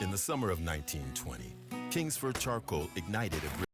In the summer of 1920, Kingsford charcoal ignited a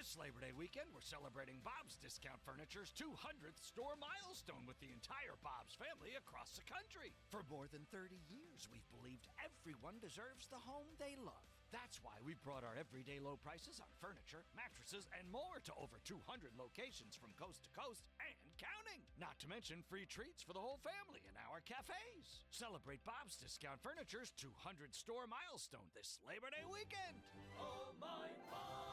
This Labor Day weekend, we're celebrating Bob's Discount Furniture's 200th store milestone with the entire Bob's family across the country. For more than 30 years, we've believed everyone deserves the home they love. That's why we brought our everyday low prices on furniture, mattresses, and more to over 200 locations from coast to coast and counting. Not to mention free treats for the whole family in our cafes. Celebrate Bob's Discount Furniture's 200 store milestone this Labor Day weekend. Oh, my Bob!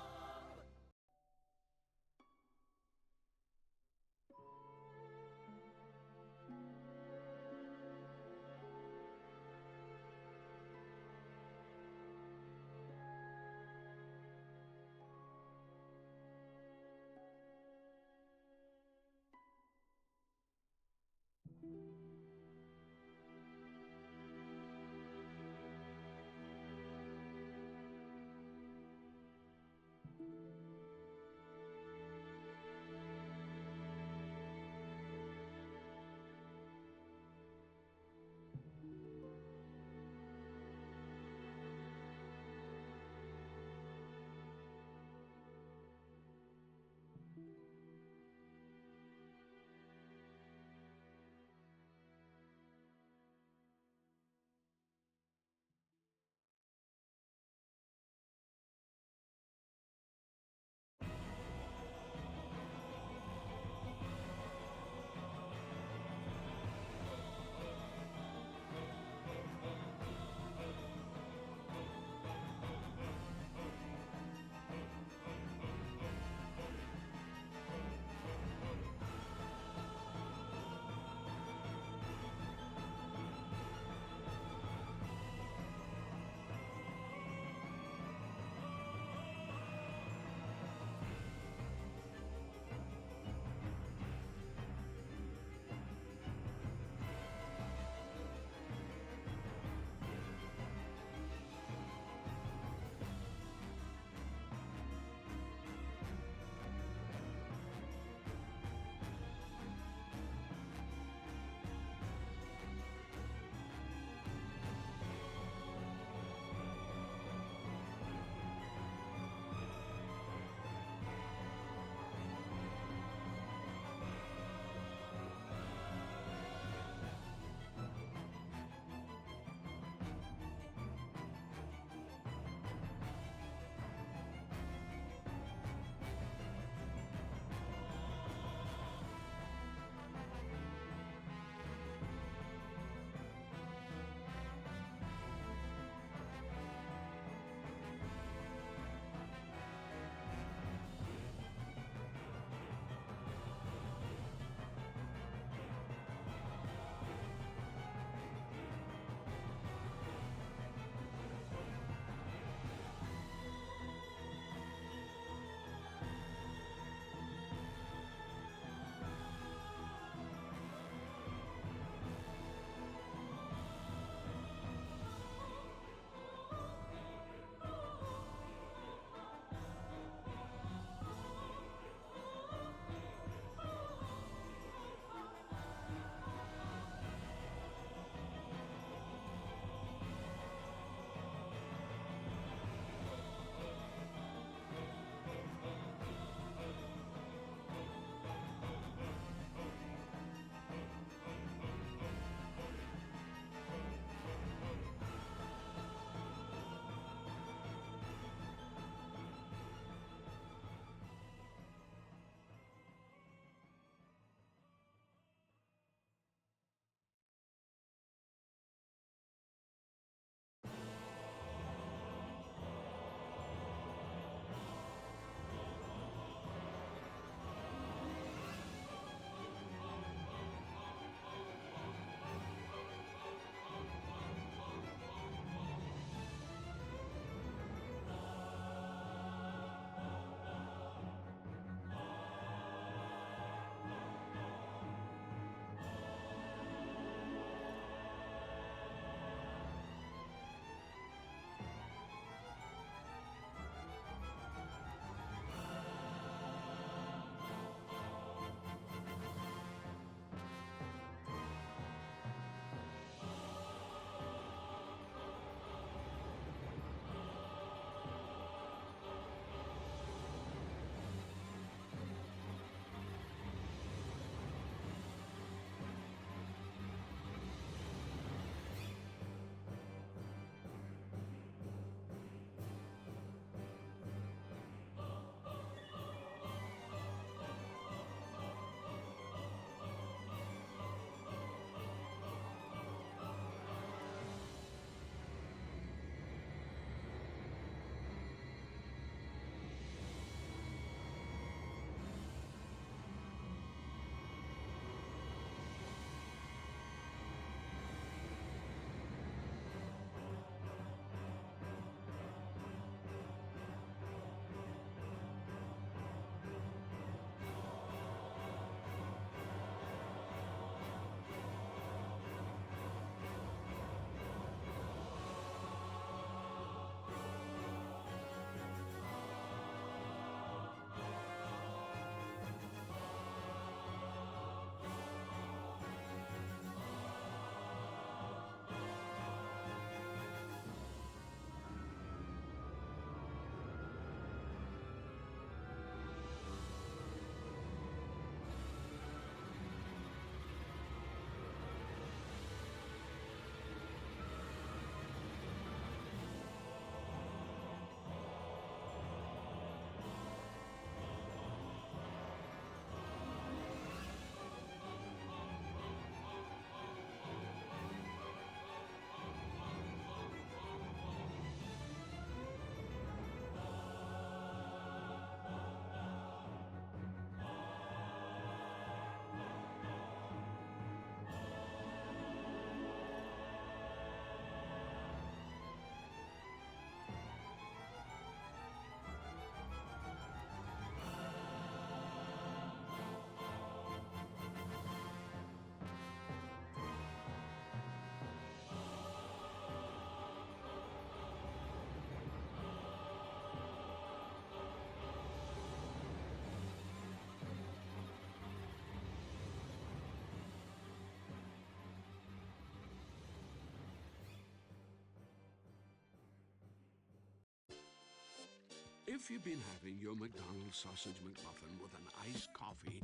If you've been having your McDonald's sausage McMuffin with an iced coffee,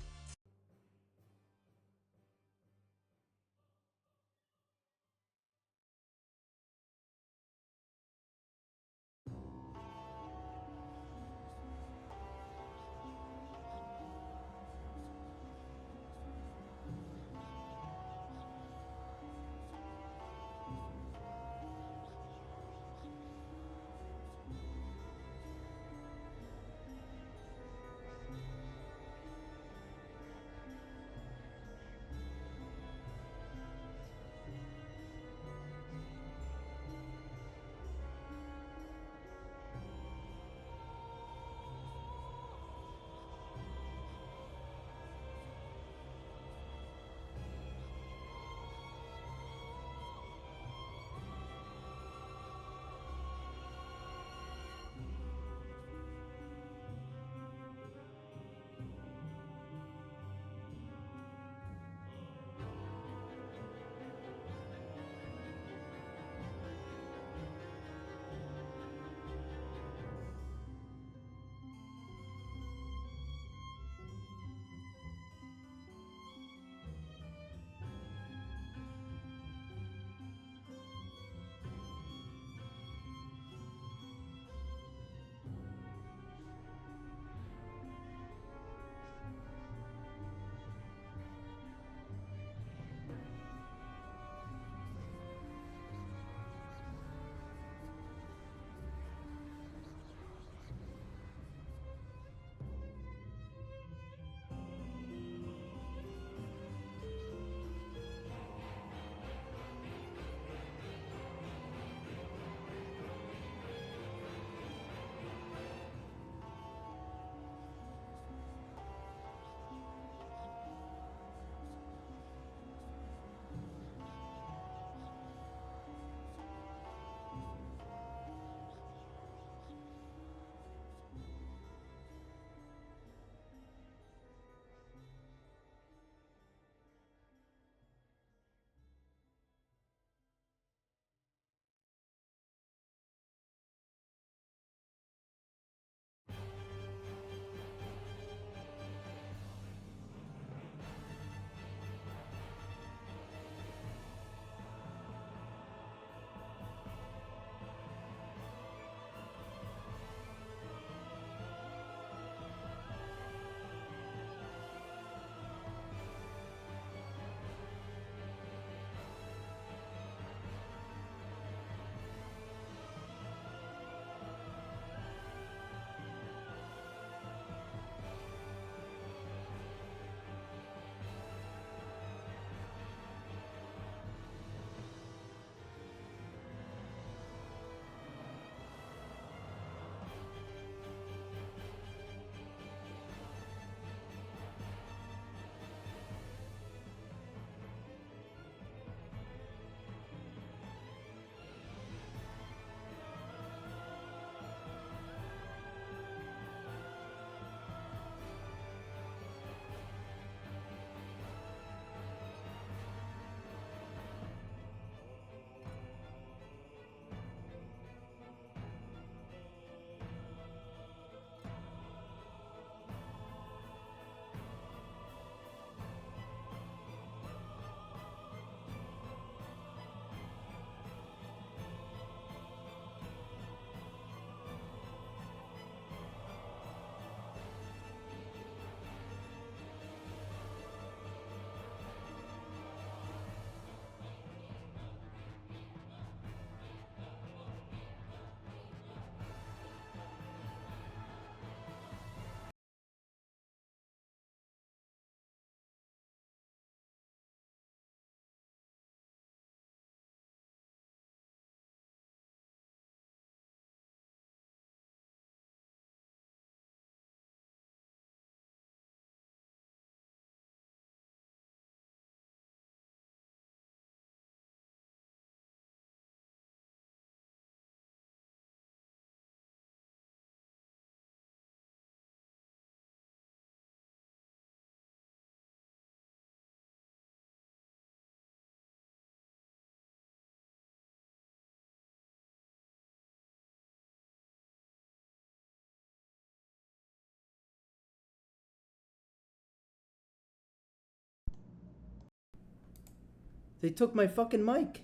They took my fucking mic.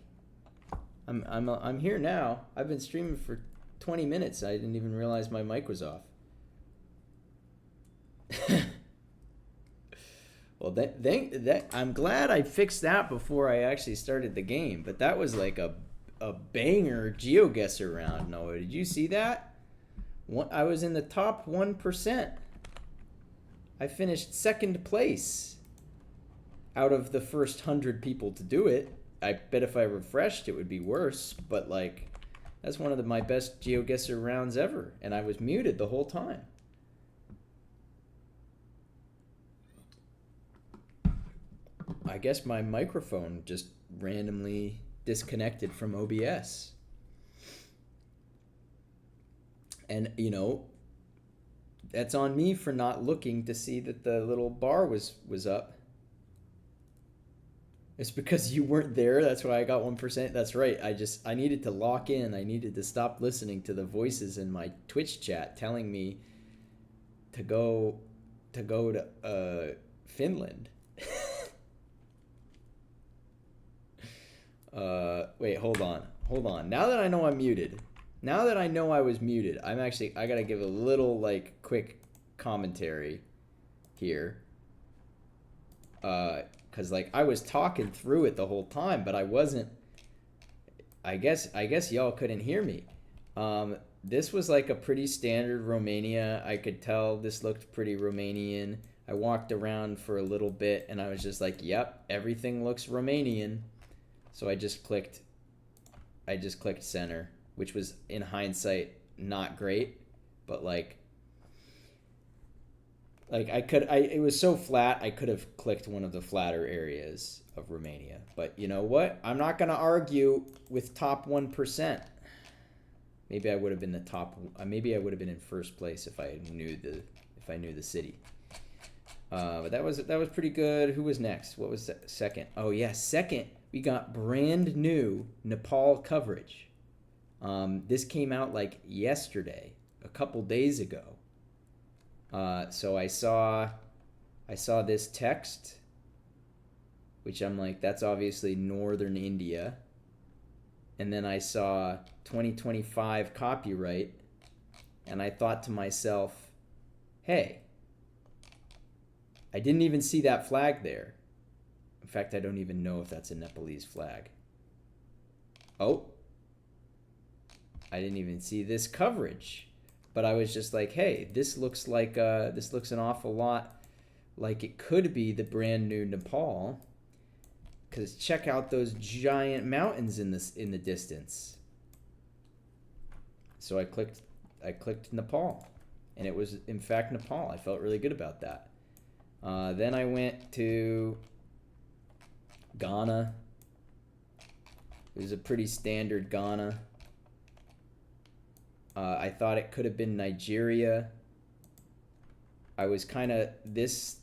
I'm here now. I've been streaming for 20 minutes. I didn't even realize my mic was off. Well, I'm glad I fixed that before I actually started the game. But that was like a banger Geoguessr round. Noah, did you see that? I was in the top 1%. I finished second place out of the first 100 people to do it. I bet if I refreshed, it would be worse. But like, that's one of my best Geoguessr rounds ever, and I was muted the whole time. I guess my microphone just randomly disconnected from OBS. And, you know, that's on me for not looking to see that the little bar was up. It's because you weren't there. That's why I got 1%. That's right. I needed to lock in. I needed to stop listening to the voices in my Twitch chat telling me to go to Finland. Wait, hold on. Now that I know I'm muted, now that I know I was muted, I gotta give a little, like, quick commentary here. Cause, like, I was talking through it the whole time, but I wasn't, I guess y'all couldn't hear me. This was, like, a pretty standard Romania. I could tell this looked pretty Romanian. I walked around for a little bit, and I was just like, yep, everything looks Romanian. So I just clicked center, which was in hindsight not great, but like it was so flat I could have clicked one of the flatter areas of Romania. But you know what? I'm not gonna argue with top 1%. Maybe I would have been maybe I would have been in first place if I knew the city. But that was pretty good. Who was next? What was second? Oh yeah, second. We got brand new Nepal coverage. This came out like yesterday, a couple days ago. So I saw this text, which I'm like, that's obviously northern India. And then I saw 2025 copyright, and I thought to myself, hey, I didn't even see that flag there. In fact, I don't even know if that's a Nepalese flag. Oh, I didn't even see this coverage, but I was just like, hey, this looks an awful lot like it could be the brand new Nepal, because check out those giant mountains in the distance. So I clicked Nepal, and it was in fact Nepal. I felt really good about that. Then I went to Ghana. It was a pretty standard Ghana. I thought it could have been Nigeria. I was kind of, this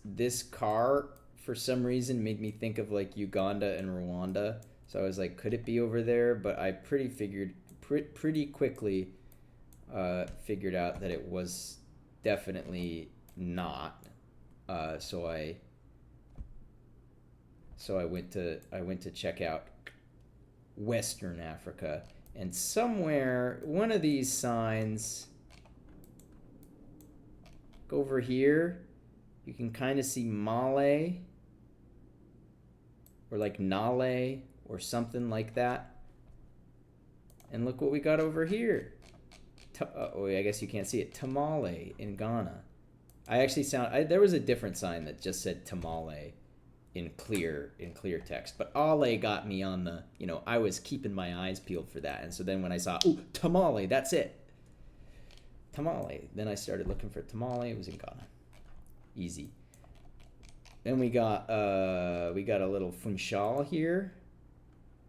car for some reason made me think of like Uganda and Rwanda. So I was like, could it be over there? But I pretty quickly figured out that it was definitely not. So I went to check out Western Africa, and somewhere one of these signs, go over here, you can kind of see Male or like Nale or something like that. And look what we got over here. I guess you can't see it. Tamale in Ghana. There was a different sign that just said Tamale in clear text, but Ale got me on the, I was keeping my eyes peeled for that. And so then when I saw, ooh, Tamale, that's it. Tamale. Then I started looking for Tamale. It was in Ghana. Easy. Then we got a little Funchal here.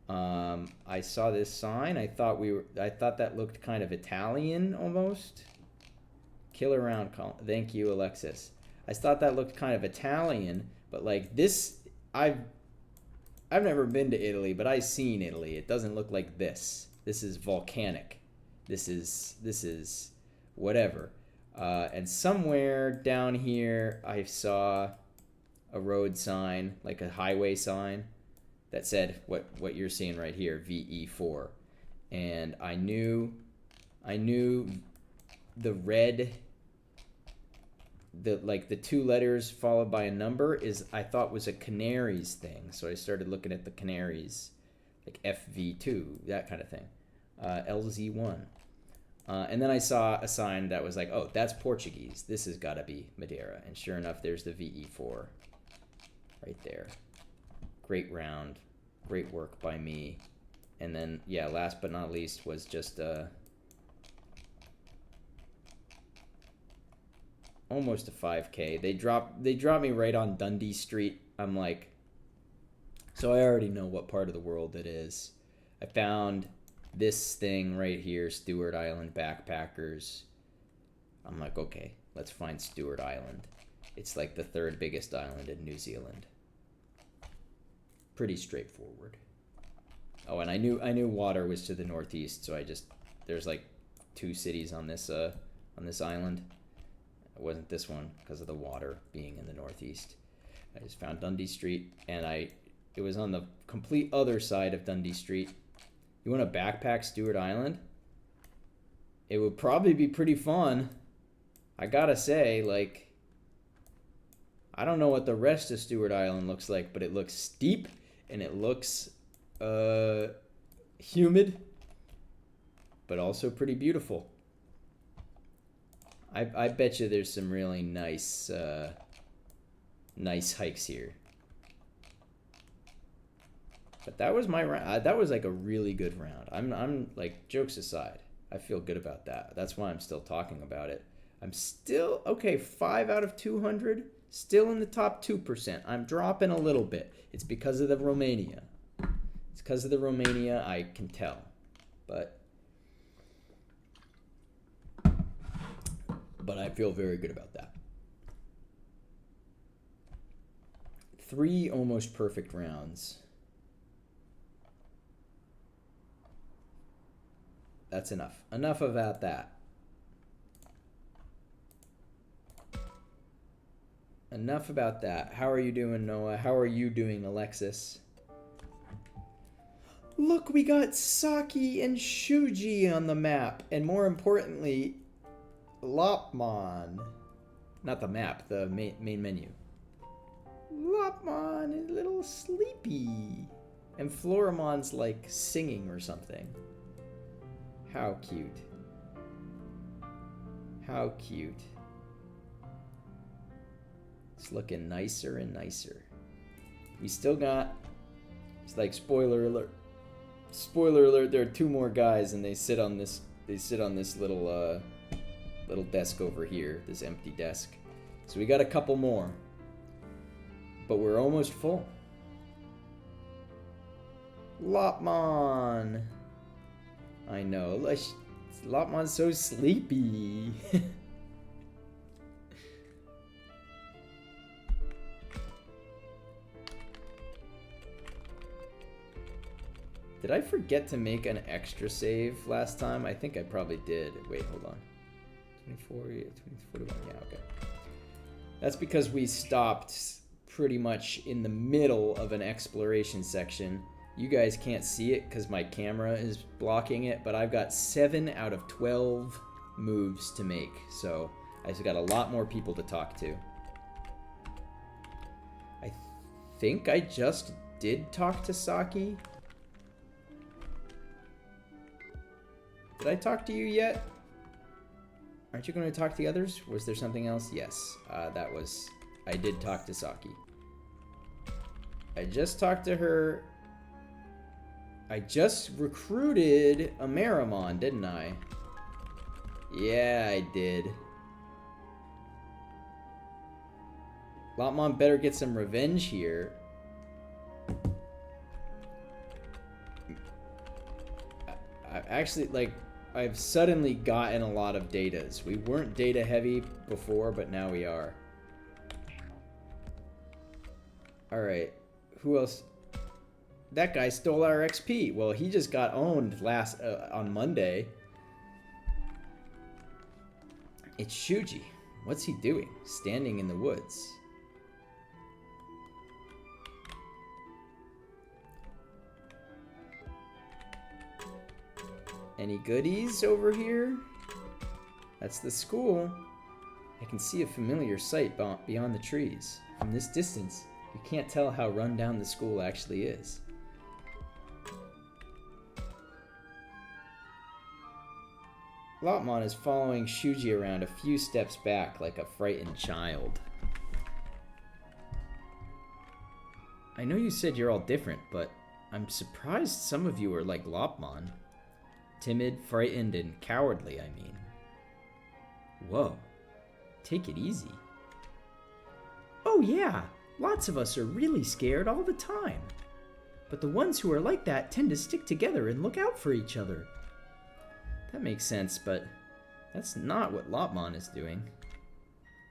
I saw this sign. I thought that looked kind of Italian almost. Kill around. Thank you, Alexis. I thought that looked kind of Italian, but like this, I've never been to Italy, but I've seen Italy. It doesn't look like this. This is volcanic. This is whatever. And somewhere down here, I saw a road sign, like a highway sign, that said what you're seeing right here, VE4. And I knew the red, the 2 letters followed by a number I thought was a Canaries thing. So I started looking at the Canaries, like FV2, that kind of thing. LZ1. And then I saw a sign that was like, oh, that's Portuguese. This has got to be Madeira. And sure enough, there's the VE4 right there. Great round. Great work by me. And then, yeah, last but not least was just almost a 5K. They dropped me right on Dundee Street. I'm like, so I already know what part of the world it is. I found this thing right here, Stewart Island Backpackers. I'm like, okay, let's find Stewart Island. It's like the 3rd biggest island in New Zealand. Pretty straightforward. Oh, and I knew water was to the northeast, so there's like 2 cities on this island. It wasn't this one because of the water being in the northeast. I just found Dundee Street, and it was on the complete other side of Dundee Street. You want to backpack Stewart Island? It would probably be pretty fun. I gotta say, like, I don't know what the rest of Stewart Island looks like, but it looks steep and it looks humid, but also pretty beautiful. I bet you there's some really nice hikes here. But that was my round. That was like a really good round. I'm like, jokes aside, I feel good about that. That's why I'm still talking about it. I'm still okay. 5 out of 200, still in the top 2%. I'm dropping a little bit. It's because of the Romania. It's because of the Romania. I can tell, but I feel very good about that. 3 almost perfect rounds. That's enough. Enough about that. Enough about that. How are you doing, Noah? How are you doing, Alexis? Look, we got Saki and Shuji on the map. And more importantly, Lopmon. Not the map, the main menu. Lopmon is a little sleepy. And Floramon's like singing or something. How cute. How cute. It's looking nicer and nicer. We still got, it's like spoiler alert. Spoiler alert, there are 2 more guys and they sit on this little little desk over here, this empty desk. So we got a couple more. But we're almost full. Lopmon. I know. Lopmon's so sleepy. Did I forget to make an extra save last time? I think I probably did. Wait, hold on. 24, 41, yeah, okay. That's because we stopped pretty much in the middle of an exploration section. You guys can't see it because my camera is blocking it, but I've got 7 out of 12 moves to make, so I've got a lot more people to talk to. I think I just did talk to Saki. Did I talk to you yet? Aren't you going to talk to the others? Was there something else? Yes, I did talk to Saki. I just talked to her. I just recruited a Marimon, didn't I? Yeah, I did. Lopmon better get some revenge here. I've suddenly gotten a lot of datas. We weren't data heavy before, but now we are. Alright. Who else? That guy stole our XP. Well, he just got owned on Monday. It's Shuji. What's he doing? Standing in the woods. Any goodies over here? That's the school. I can see a familiar sight beyond the trees. From this distance, you can't tell how run down the school actually is. Lopmon is following Shuji around a few steps back like a frightened child. I know you said you're all different, but I'm surprised some of you are like Lopmon. Timid, frightened, and cowardly, I mean. Whoa. Take it easy. Oh yeah, lots of us are really scared all the time. But the ones who are like that tend to stick together and look out for each other. That makes sense, but that's not what Lopmon is doing.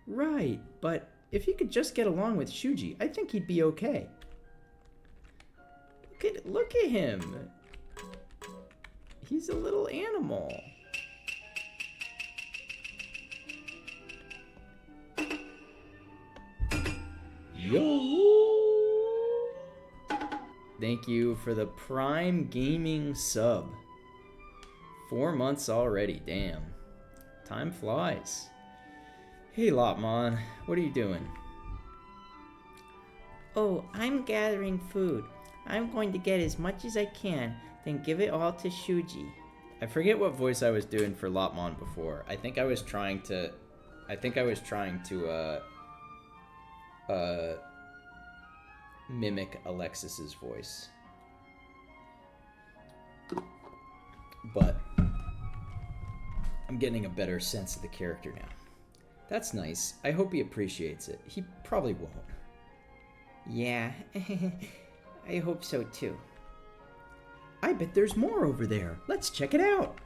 Right, but if he could just get along with Shuji, I think he'd be okay. Look at him. He's a little animal. Yo! Thank you for the Prime Gaming sub. 4 months already, damn. Time flies. Hey Lopmon, what are you doing? Oh, I'm gathering food. I'm going to get as much as I can, then give it all to Shuji. I forget what voice I was doing for Lopmon before. I think I was trying to mimic Alexis's voice. But I'm getting a better sense of the character now. That's nice. I hope he appreciates it. He probably won't. Yeah, I hope so too. I bet there's more over there. Let's check it out.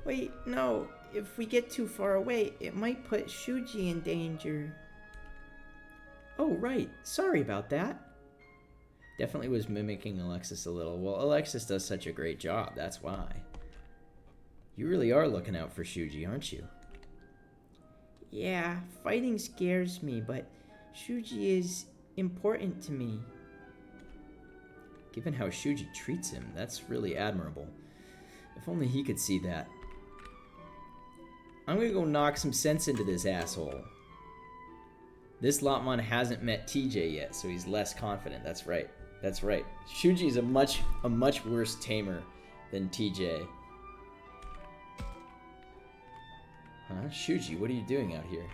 Wait, no. If we get too far away, it might put Shuji in danger. Oh, right. Sorry about that. Definitely was mimicking Alexis a little. Well, Alexis does such a great job, that's why. You really are looking out for Shuji, aren't you? Yeah, fighting scares me, but Shuji is important to me. Given how Shuji treats him, that's really admirable. If only he could see that. I'm gonna go knock some sense into this asshole. This Lopmon hasn't met TJ yet, so he's less confident. That's right. That's right. Shuji is a much worse tamer than TJ. Huh? Shuji, what are you doing out here?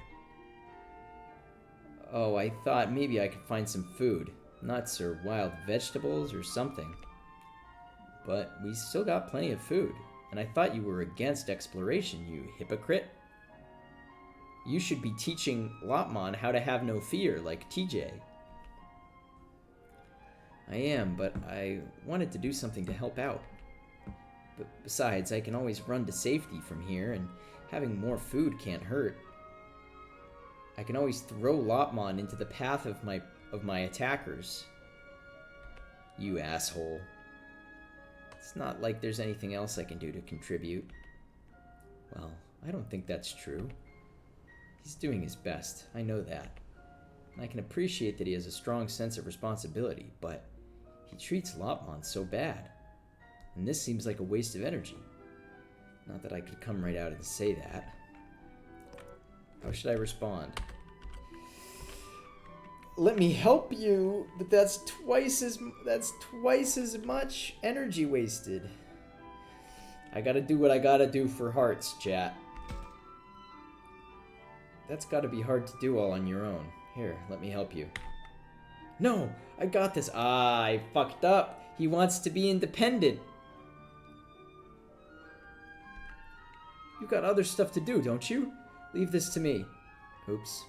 Oh, I thought maybe I could find some food. Nuts or wild vegetables or something. But we still got plenty of food. And I thought you were against exploration, you hypocrite. You should be teaching Lopmon how to have no fear, like TJ. I am, but I wanted to do something to help out. But besides, I can always run to safety from here, and having more food can't hurt. I can always throw Lopmon into the path of my attackers. You asshole. It's not like there's anything else I can do to contribute. Well, I don't think that's true. He's doing his best, I know that. And I can appreciate that he has a strong sense of responsibility, but he treats Lopmon so bad. And this seems like a waste of energy. Not that I could come right out and say that. How should I respond? Let me help you, but that's twice as much energy wasted. I gotta do what I gotta do for hearts, chat. That's gotta be hard to do all on your own. Here, let me help you. No, I got this. Ah, I fucked up. He wants to be independent. You got other stuff to do, don't you? Leave this to me. Oops.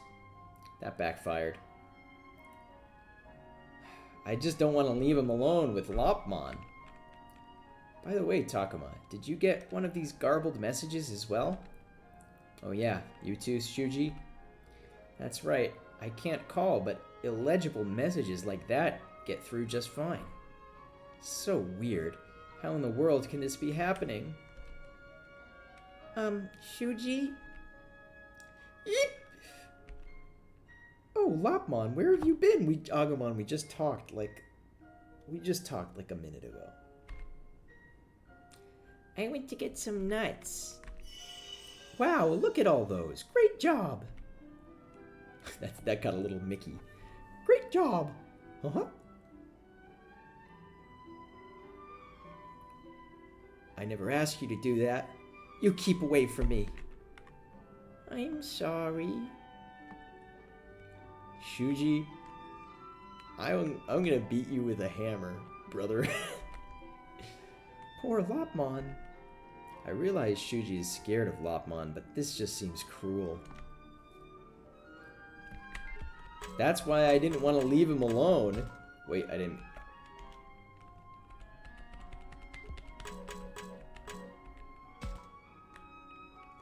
That backfired. I just don't want to leave him alone with Lopmon. By the way, Takuma, did you get one of these garbled messages as well? Oh yeah, you too, Shuji? That's right. I can't call, but illegible messages like that get through just fine. So weird. How in the world can this be happening? Shuji? Yeep! Oh, Lopmon, where have you been? Agumon, we just talked like a minute ago. I went to get some nuts. Wow, look at all those. Great job. that got a little Mickey. Great job. Uh-huh. I never asked you to do that. You keep away from me. I'm sorry. Shuji, I'm gonna beat you with a hammer, brother. Poor Lopmon. I realize Shuji is scared of Lopmon, but this just seems cruel. That's why I didn't want to leave him alone. Wait, I didn't.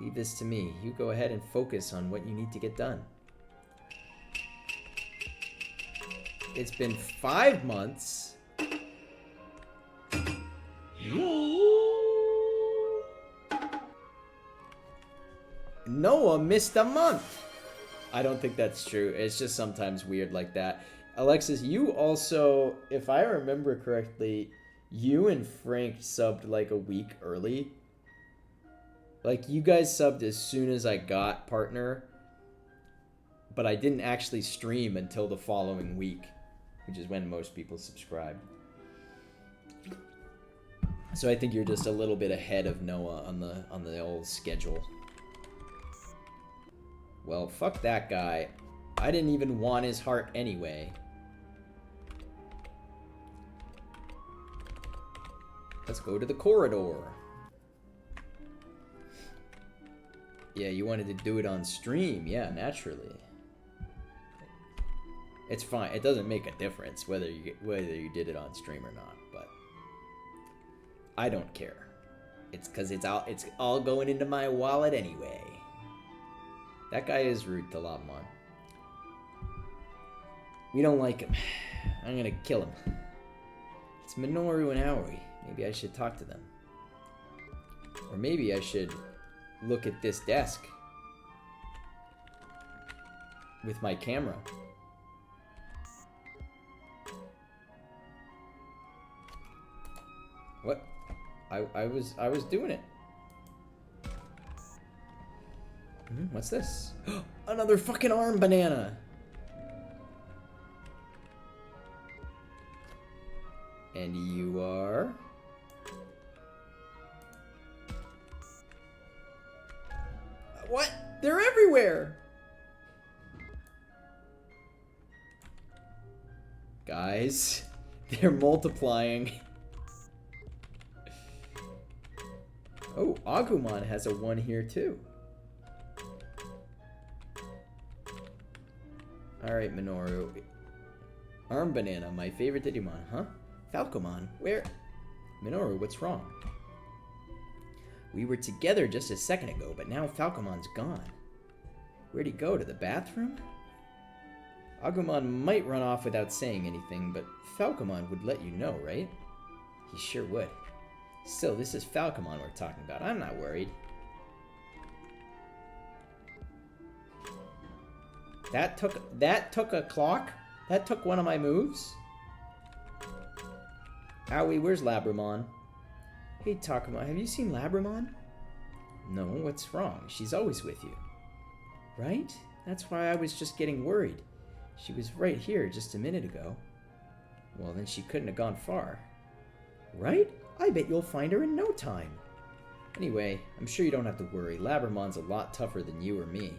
Leave this to me. You go ahead and focus on what you need to get done. It's been 5 months. Noah missed a month. I don't think that's true. It's just sometimes weird like that. Alexis, you also, if I remember correctly, you and Frank subbed like a week early. Like, you guys subbed as soon as I got partner, but I didn't actually stream until the following week, which is when most people subscribe. So I think you're just a little bit ahead of Noah on the old schedule. Well, fuck that guy. I didn't even want his heart anyway. Let's go to the corridor. Yeah, you wanted to do it on stream. Yeah, naturally. It's fine. It doesn't make a difference whether you did it on stream or not, but I don't care. It's because it's all going into my wallet anyway. That guy is rude to Lopmon. We don't like him. I'm gonna kill him. It's Minoru and Aoi. Maybe I should talk to them. Or maybe I should look at this desk with my camera. What? I was doing it. What's this? Another fucking arm banana. And you are? What? They're everywhere. Guys, they're multiplying. Oh, Agumon has a 1 here too. Alright, Minoru. Arm Banana, my favorite Digimon, huh? Falcomon, where? Minoru, what's wrong? We were together just a second ago, but now Falcomon's gone. Where'd he go, to the bathroom? Agumon might run off without saying anything, but Falcomon would let you know, right? He sure would. Still, this is Falcomon we're talking about. I'm not worried. That took a clock? That took one of my moves? Owie, where's Labramon? Hey, Takuma, have you seen Labramon? No, what's wrong? She's always with you. Right? That's why I was just getting worried. She was right here just a minute ago. Well, then she couldn't have gone far. Right? I bet you'll find her in no time. Anyway, I'm sure you don't have to worry. Labramon's a lot tougher than you or me.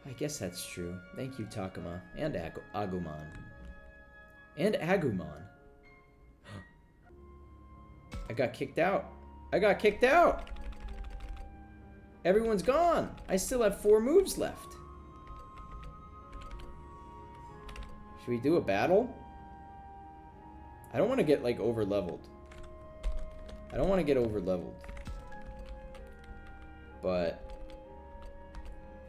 I guess that's true. Thank you, Takuma. And Agumon. And Agumon. I got kicked out. I got kicked out! Everyone's gone! I still have 4 moves left. Should we do a battle? I don't want to get, like, over-leveled. I don't want to get over-leveled. But...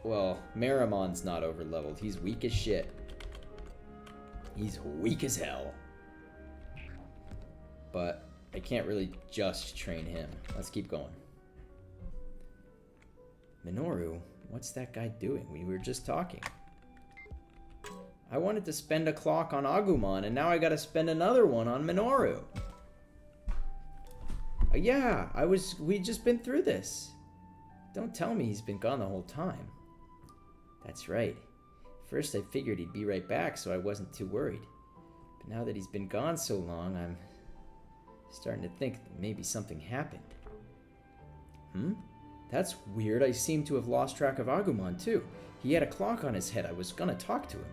well, Maramon's not over-leveled. He's weak as shit. He's weak as hell. But I can't really just train him. Let's keep going. Minoru, what's that guy doing? We were just talking. I wanted to spend a clock on Agumon, and now I gotta spend another one on Minoru. Yeah, we'd just been through this. Don't tell me he's been gone the whole time. That's right. First I figured he'd be right back, so I wasn't too worried. But now that he's been gone so long, I'm starting to think that maybe something happened. That's weird. I seem to have lost track of Agumon, too. He had a clock on his head. I was gonna talk to him.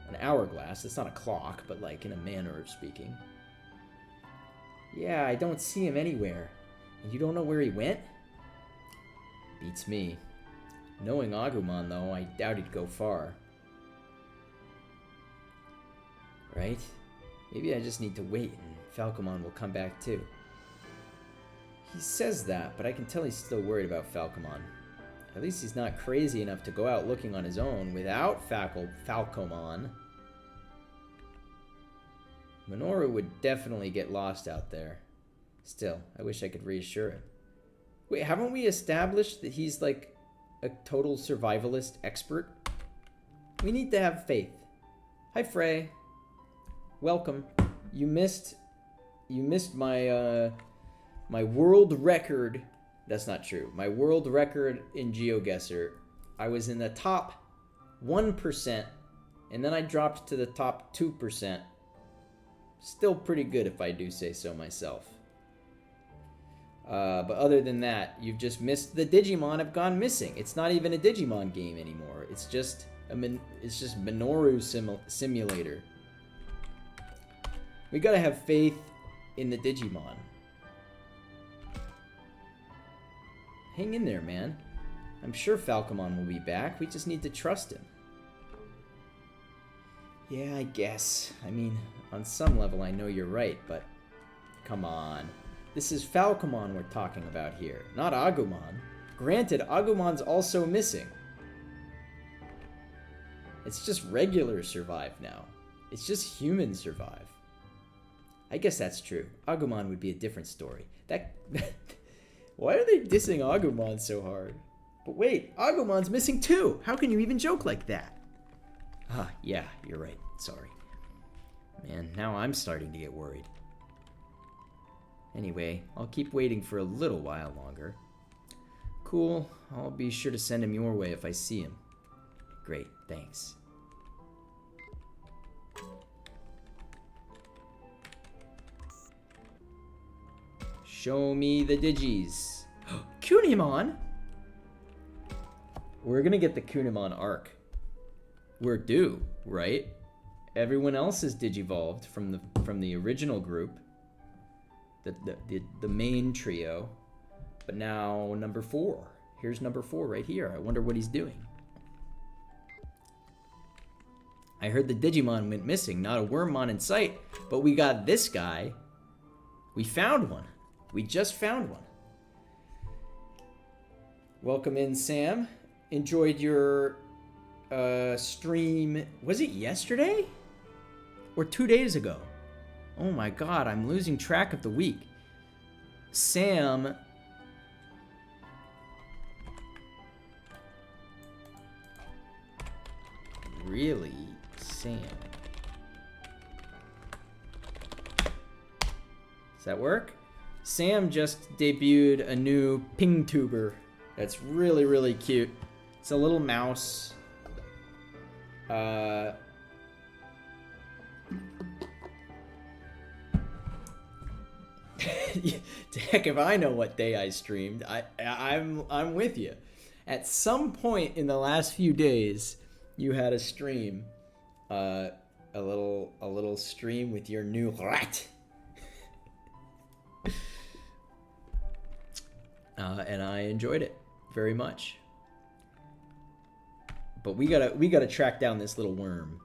An hourglass. It's not a clock, but like in a manner of speaking. Yeah, I don't see him anywhere. And you don't know where he went? Beats me. Knowing Agumon, though, I doubt he'd go far. Right? Maybe I just need to wait and Falcomon will come back too. He says that, but I can tell he's still worried about Falcomon. At least he's not crazy enough to go out looking on his own without Falcomon. Minoru would definitely get lost out there. Still, I wish I could reassure him. Wait, haven't we established that he's like a total survivalist expert? We need to have faith. Hi, Frey. Welcome. You missed my my world record. That's not true. My world record in Geoguessr. I was in the top 1%, and then I dropped to the top 2%. Still pretty good if I do say so myself. But other than that, you've just missed the Digimon have gone missing. It's not even a Digimon game anymore. It's just Minoru Simulator. We gotta have faith in the Digimon. Hang in there, man. I'm sure Falcomon will be back. We just need to trust him. Yeah, I guess. I mean, on some level I know you're right, but come on. This is Falcomon we're talking about here, not Agumon. Granted, Agumon's also missing. It's just regular survive now. It's just human survive. I guess that's true. Agumon would be a different story. Why are they dissing Agumon so hard? But wait, Agumon's missing too! How can you even joke like that? Ah, yeah, you're right. Sorry. Man, now I'm starting to get worried. Anyway, I'll keep waiting for a little while longer. Cool. I'll be sure to send him your way if I see him. Great, thanks. Show me the Digis. Kunimon! We're gonna get the Kunimon arc. We're due, right? Everyone else is digivolved from the original group. The main trio. But now number 4. Here's number 4 right here. I wonder what he's doing. I heard the Digimon went missing. Not a Wormmon in sight. But we got this guy. We found one. We just found one. Welcome in, Sam. Enjoyed your stream. Was it yesterday? Or 2 days ago? Oh my god, I'm losing track of the week. Sam. Really? Sam. Does that work? Sam just debuted a new ping tuber that's really, really cute. It's a little mouse. Heck, if I know what day I streamed, I'm with you. At some point in the last few days, you had a stream, a little stream with your new rat. And I enjoyed it very much. But we gotta track down this little worm.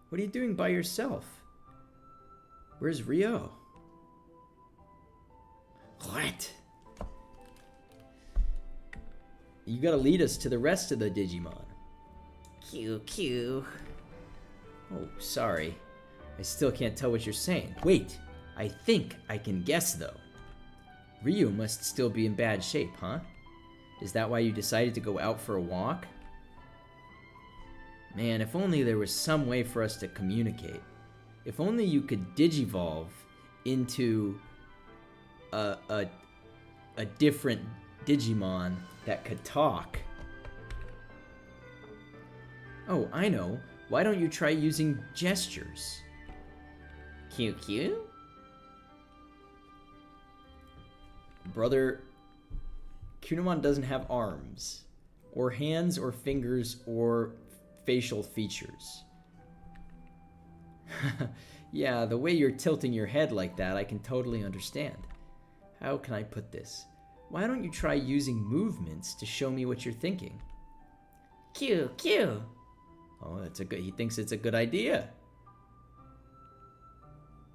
What are you doing by yourself? Where's Rio? What? You gotta lead us to the rest of the Digimon. Q. Oh, sorry. I still can't tell what you're saying. Wait, I think I can guess though. Ryu must still be in bad shape, huh? Is that why you decided to go out for a walk? Man, if only there was some way for us to communicate. If only you could digivolve into a different Digimon that could talk. Oh, I know. Why don't you try using gestures? QQ? Brother, Kunamon doesn't have arms, or hands, or fingers, or facial features. Yeah, the way you're tilting your head like that, I can totally understand. How can I put this? Why don't you try using movements to show me what you're thinking? QQ. Oh, he thinks it's a good idea.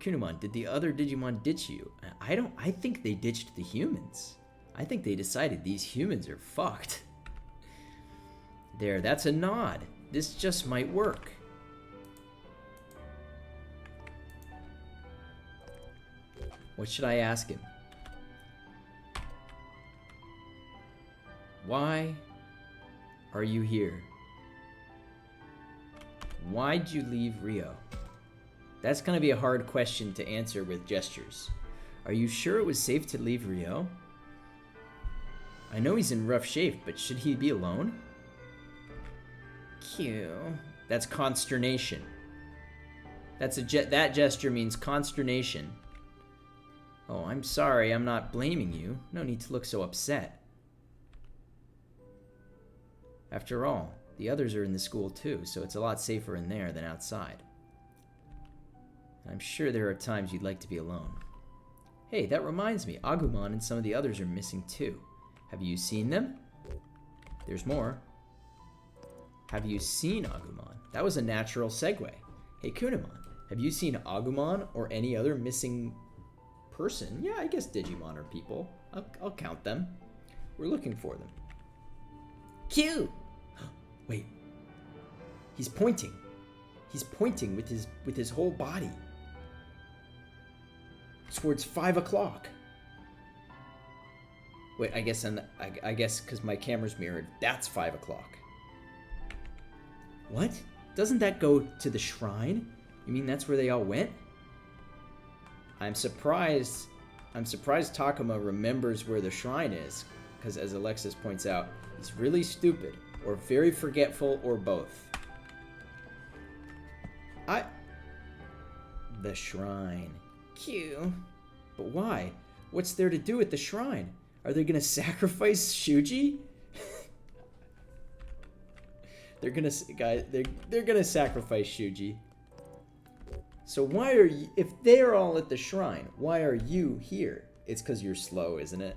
Kunamon, did the other Digimon ditch you? I think they ditched the humans. I think they decided these humans are fucked. There, that's a nod. This just might work. What should I ask him? Why are you here? Why'd you leave Rio? That's gonna be a hard question to answer with gestures. Are you sure it was safe to leave Rio? I know he's in rough shape, but should he be alone? Q. That's consternation. That gesture means consternation. Oh, I'm sorry, I'm not blaming you. No need to look so upset. After all, the others are in the school too, so it's a lot safer in there than outside. I'm sure there are times you'd like to be alone. Hey, that reminds me, Agumon and some of the others are missing too. Have you seen them? There's more. Have you seen Agumon? That was a natural segue. Hey, Kunamon, have you seen Agumon or any other missing person? Yeah, I guess Digimon are people. I'll count them. We're looking for them. Q! Wait. He's pointing. He's pointing with his whole body. Towards 5 o'clock. Wait, I guess because my camera's mirrored, that's 5 o'clock. What? Doesn't that go to the shrine? You mean that's where they all went? I'm surprised Takuma remembers where the shrine is, because as Alexis points out, he's really stupid, or very forgetful, or both. The shrine. Q. But why? What's there to do at the shrine? Are they gonna sacrifice Shuji? They're gonna sacrifice Shuji. So why are you, if they're all at the shrine, why are you here? It's because you're slow, isn't it?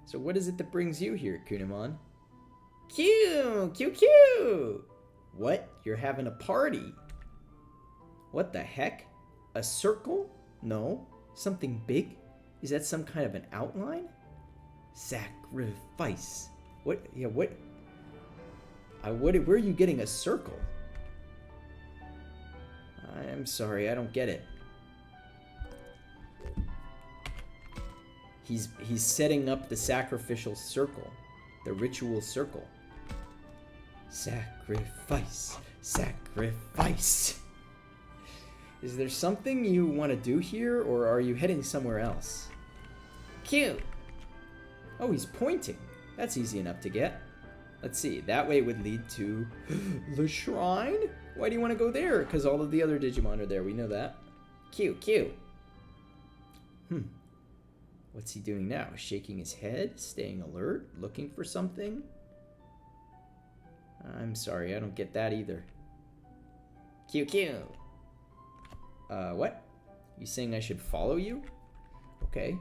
So what is it that brings you here, Kunamon? Q. What? You're having a party? What the heck? A circle? No. Something big? Is that some kind of an outline? Sacrifice. What? Yeah, what? Where are you getting a circle? I'm sorry, I don't get it. He's setting up the sacrificial circle. The ritual circle. Sacrifice. Sacrifice. Is there something you want to do here, or are you heading somewhere else? Q. Oh, he's pointing. That's easy enough to get. Let's see, that way would lead to the shrine? Why do you want to go there? Because all of the other Digimon are there, we know that. Q. What's he doing now? Shaking his head? Staying alert? Looking for something? I'm sorry, I don't get that either. Q. What? You saying I should follow you? Okay.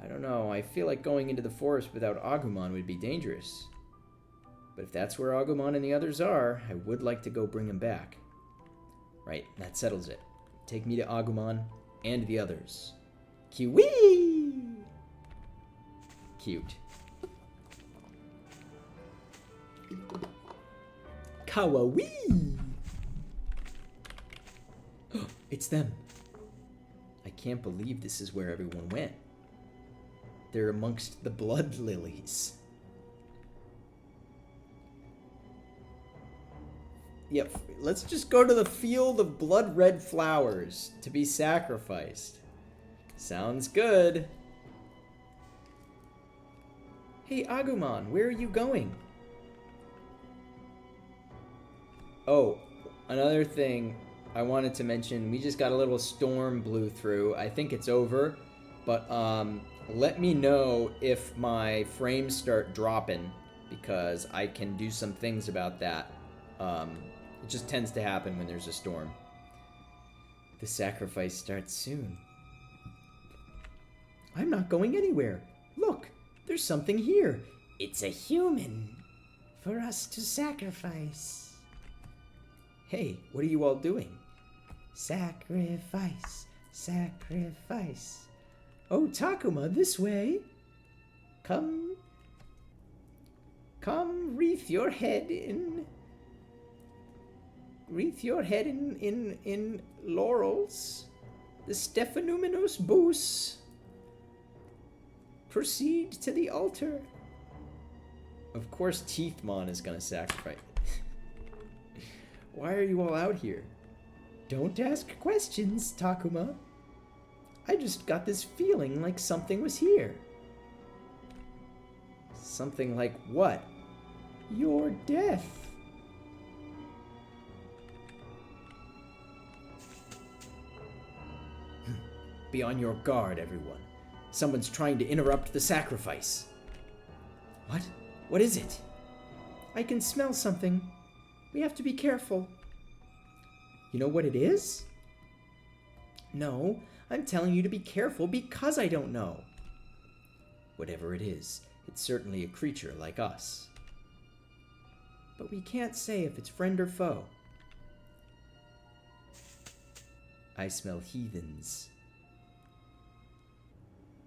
I don't know, I feel like going into the forest without Agumon would be dangerous. But if that's where Agumon and the others are, I would like to go bring him back. Right, that settles it. Take me to Agumon and the others. Kiwi! Cute. Kawaii! It's them. I can't believe this is where everyone went. They're amongst the blood lilies. Yep, let's just go to the field of blood red flowers to be sacrificed. Sounds good. Hey, Agumon, where are you going? Oh, another thing I wanted to mention, we just got a little storm blew through. I think it's over, but let me know if my frames start dropping, because I can do some things about that. It just tends to happen when there's a storm. The sacrifice starts soon. I'm not going anywhere. Look, there's something here. It's a human for us to sacrifice. Hey, what are you all doing? Sacrifice, sacrifice. Oh, Takuma, this way. Come, wreath your head in laurels. The Stephanumenos Bus. Proceed to the altar. Of course, Teethmon is gonna sacrifice. Why are you all out here? Don't ask questions, Takuma. I just got this feeling like something was here. Something like what? Your death. Be on your guard, everyone. Someone's trying to interrupt the sacrifice. What? What is it? I can smell something. We have to be careful. You know what it is? No, I'm telling you to be careful because I don't know. Whatever it is, it's certainly a creature like us. But we can't say if it's friend or foe. I smell heathens.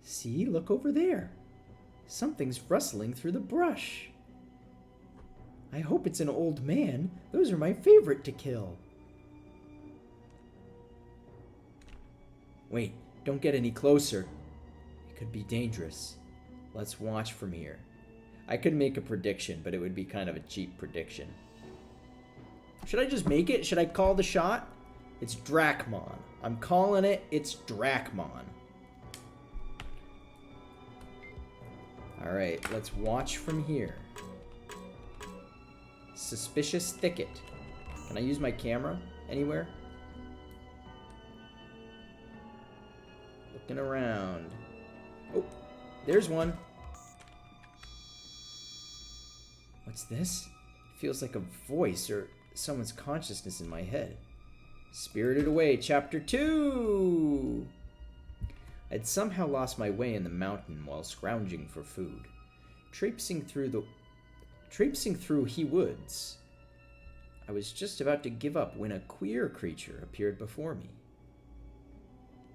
See, look over there. Something's rustling through the brush. I hope it's an old man. Those are my favorite to kill. Wait, don't get any closer. It could be dangerous. Let's watch from here. I could make a prediction, but it would be kind of a cheap prediction. Should I just make it? Should I call the shot? It's Dracmon. I'm calling it. It's Dracmon. Alright, let's watch from here. Suspicious thicket. Can I use my camera anywhere? Looking around. Oh, there's one. What's this? It feels like a voice or someone's consciousness in my head. Spirited Away, Chapter 2! I'd somehow lost my way in the mountain while scrounging for food. Traipsing through he woods. I was just about to give up when a queer creature appeared before me.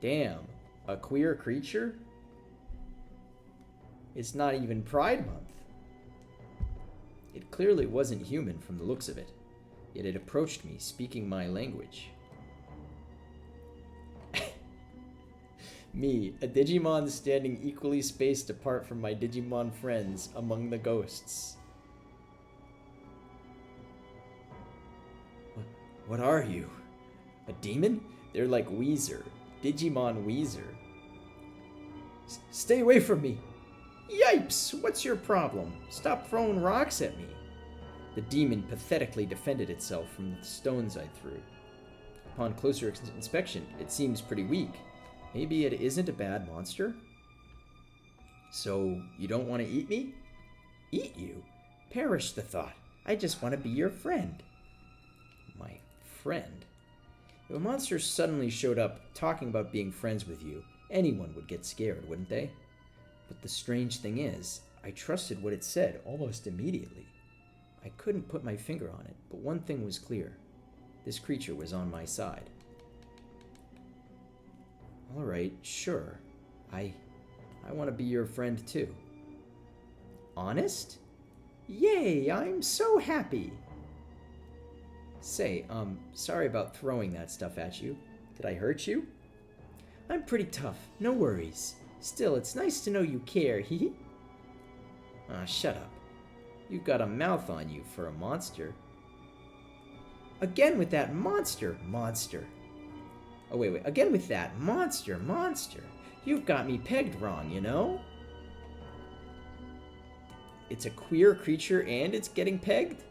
Damn, a queer creature? It's not even Pride Month. It clearly wasn't human from the looks of it, yet it approached me speaking my language. Me, a Digimon standing equally spaced apart from my Digimon friends among the ghosts. What are you? A demon? They're like Weezer. Digimon Weezer. Stay away from me! Yipes! What's your problem? Stop throwing rocks at me. The demon pathetically defended itself from the stones I threw. Upon closer inspection, it seems pretty weak. Maybe it isn't a bad monster? So, you don't want to eat me? Eat you? Perish the thought. I just want to be your friend. My friend? If a monster suddenly showed up talking about being friends with you, anyone would get scared, wouldn't they? But the strange thing is, I trusted what it said almost immediately. I couldn't put my finger on it, but one thing was clear. This creature was on my side. Alright, sure. I want to be your friend too. Honest? Yay, I'm so happy! Say, sorry about throwing that stuff at you. Did I hurt you? I'm pretty tough, no worries. Still, it's nice to know you care, hee. Ah, shut up. You've got a mouth on you for a monster. Again with that monster. Oh, wait. Again with that monster. You've got me pegged wrong, you know? It's a queer creature and it's getting pegged?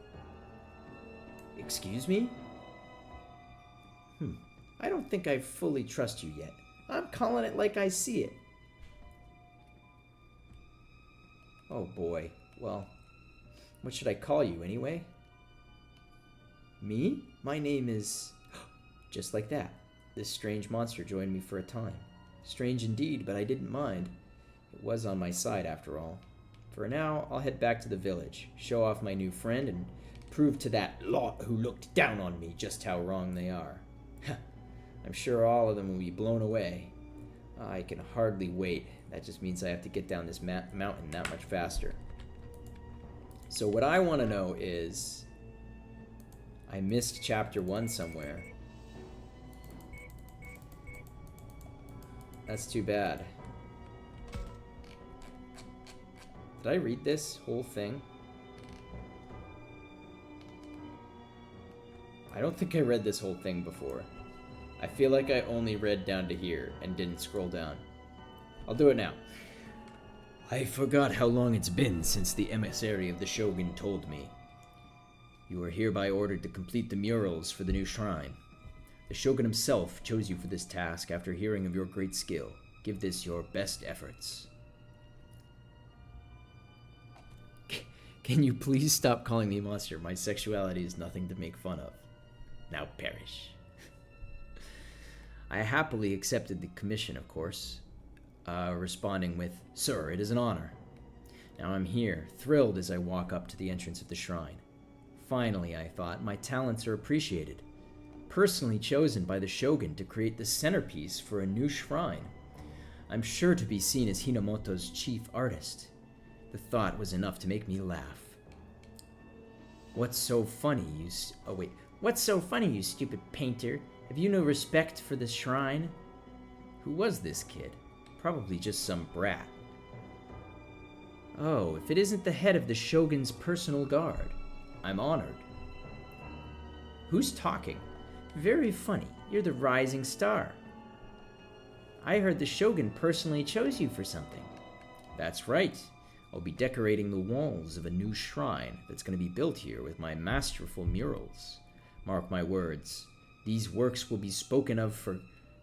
Excuse me? I don't think I fully trust you yet. I'm calling it like I see it. Oh boy. Well, what should I call you anyway? Me? My name is... Just like that. This strange monster joined me for a time. Strange indeed, but I didn't mind. It was on my side after all. For now, I'll head back to the village, show off my new friend, and prove to that lot who looked down on me just how wrong they are. I'm sure all of them will be blown away. I can hardly wait. That just means I have to get down this mountain that much faster. So what I want to know is... I missed chapter 1 somewhere. That's too bad. Did I read this whole thing? I don't think I read this whole thing before. I feel like I only read down to here and didn't scroll down. I'll do it now. I forgot how long it's been since the emissary of the Shogun told me. You are hereby ordered to complete the murals for the new shrine. The Shogun himself chose you for this task after hearing of your great skill. Give this your best efforts. Can you please stop calling me monster? My sexuality is nothing to make fun of. Now perish. I happily accepted the commission, of course, responding with, Sir, it is an honor. Now I'm here, thrilled as I walk up to the entrance of the shrine. Finally, I thought, my talents are appreciated. Personally chosen by the Shogun to create the centerpiece for a new shrine. I'm sure to be seen as Hinamoto's chief artist. The thought was enough to make me laugh. What's so funny, What's so funny, you stupid painter? Have you no respect for the shrine? Who was this kid? Probably just some brat. Oh, if it isn't the head of the Shogun's personal guard. I'm honored. Who's talking? Very funny. You're the rising star. I heard the Shogun personally chose you for something. That's right. I'll be decorating the walls of a new shrine that's going to be built here with my masterful murals. Mark my words. These works will be spoken of for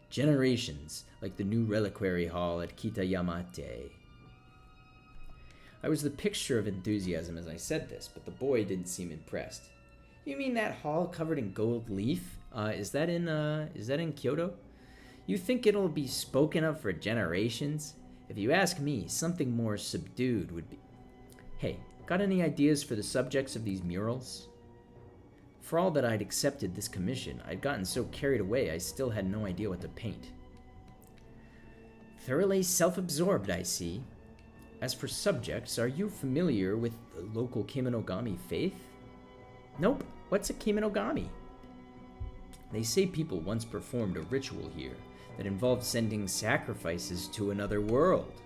generations, like the new reliquary hall at Kitayamate. I was the picture of enthusiasm as I said this, but the boy didn't seem impressed. You mean that hall covered in gold leaf? Is that in Kyoto? You think it'll be spoken of for generations? If you ask me, something more subdued would be... Hey, got any ideas for the subjects of these murals? For all that I'd accepted this commission, I'd gotten so carried away I still had no idea what to paint. Thoroughly self-absorbed, I see. As for subjects, are you familiar with the local Kemonogami faith? Nope. What's a Kemonogami? They say people once performed a ritual here that involved sending sacrifices to another world.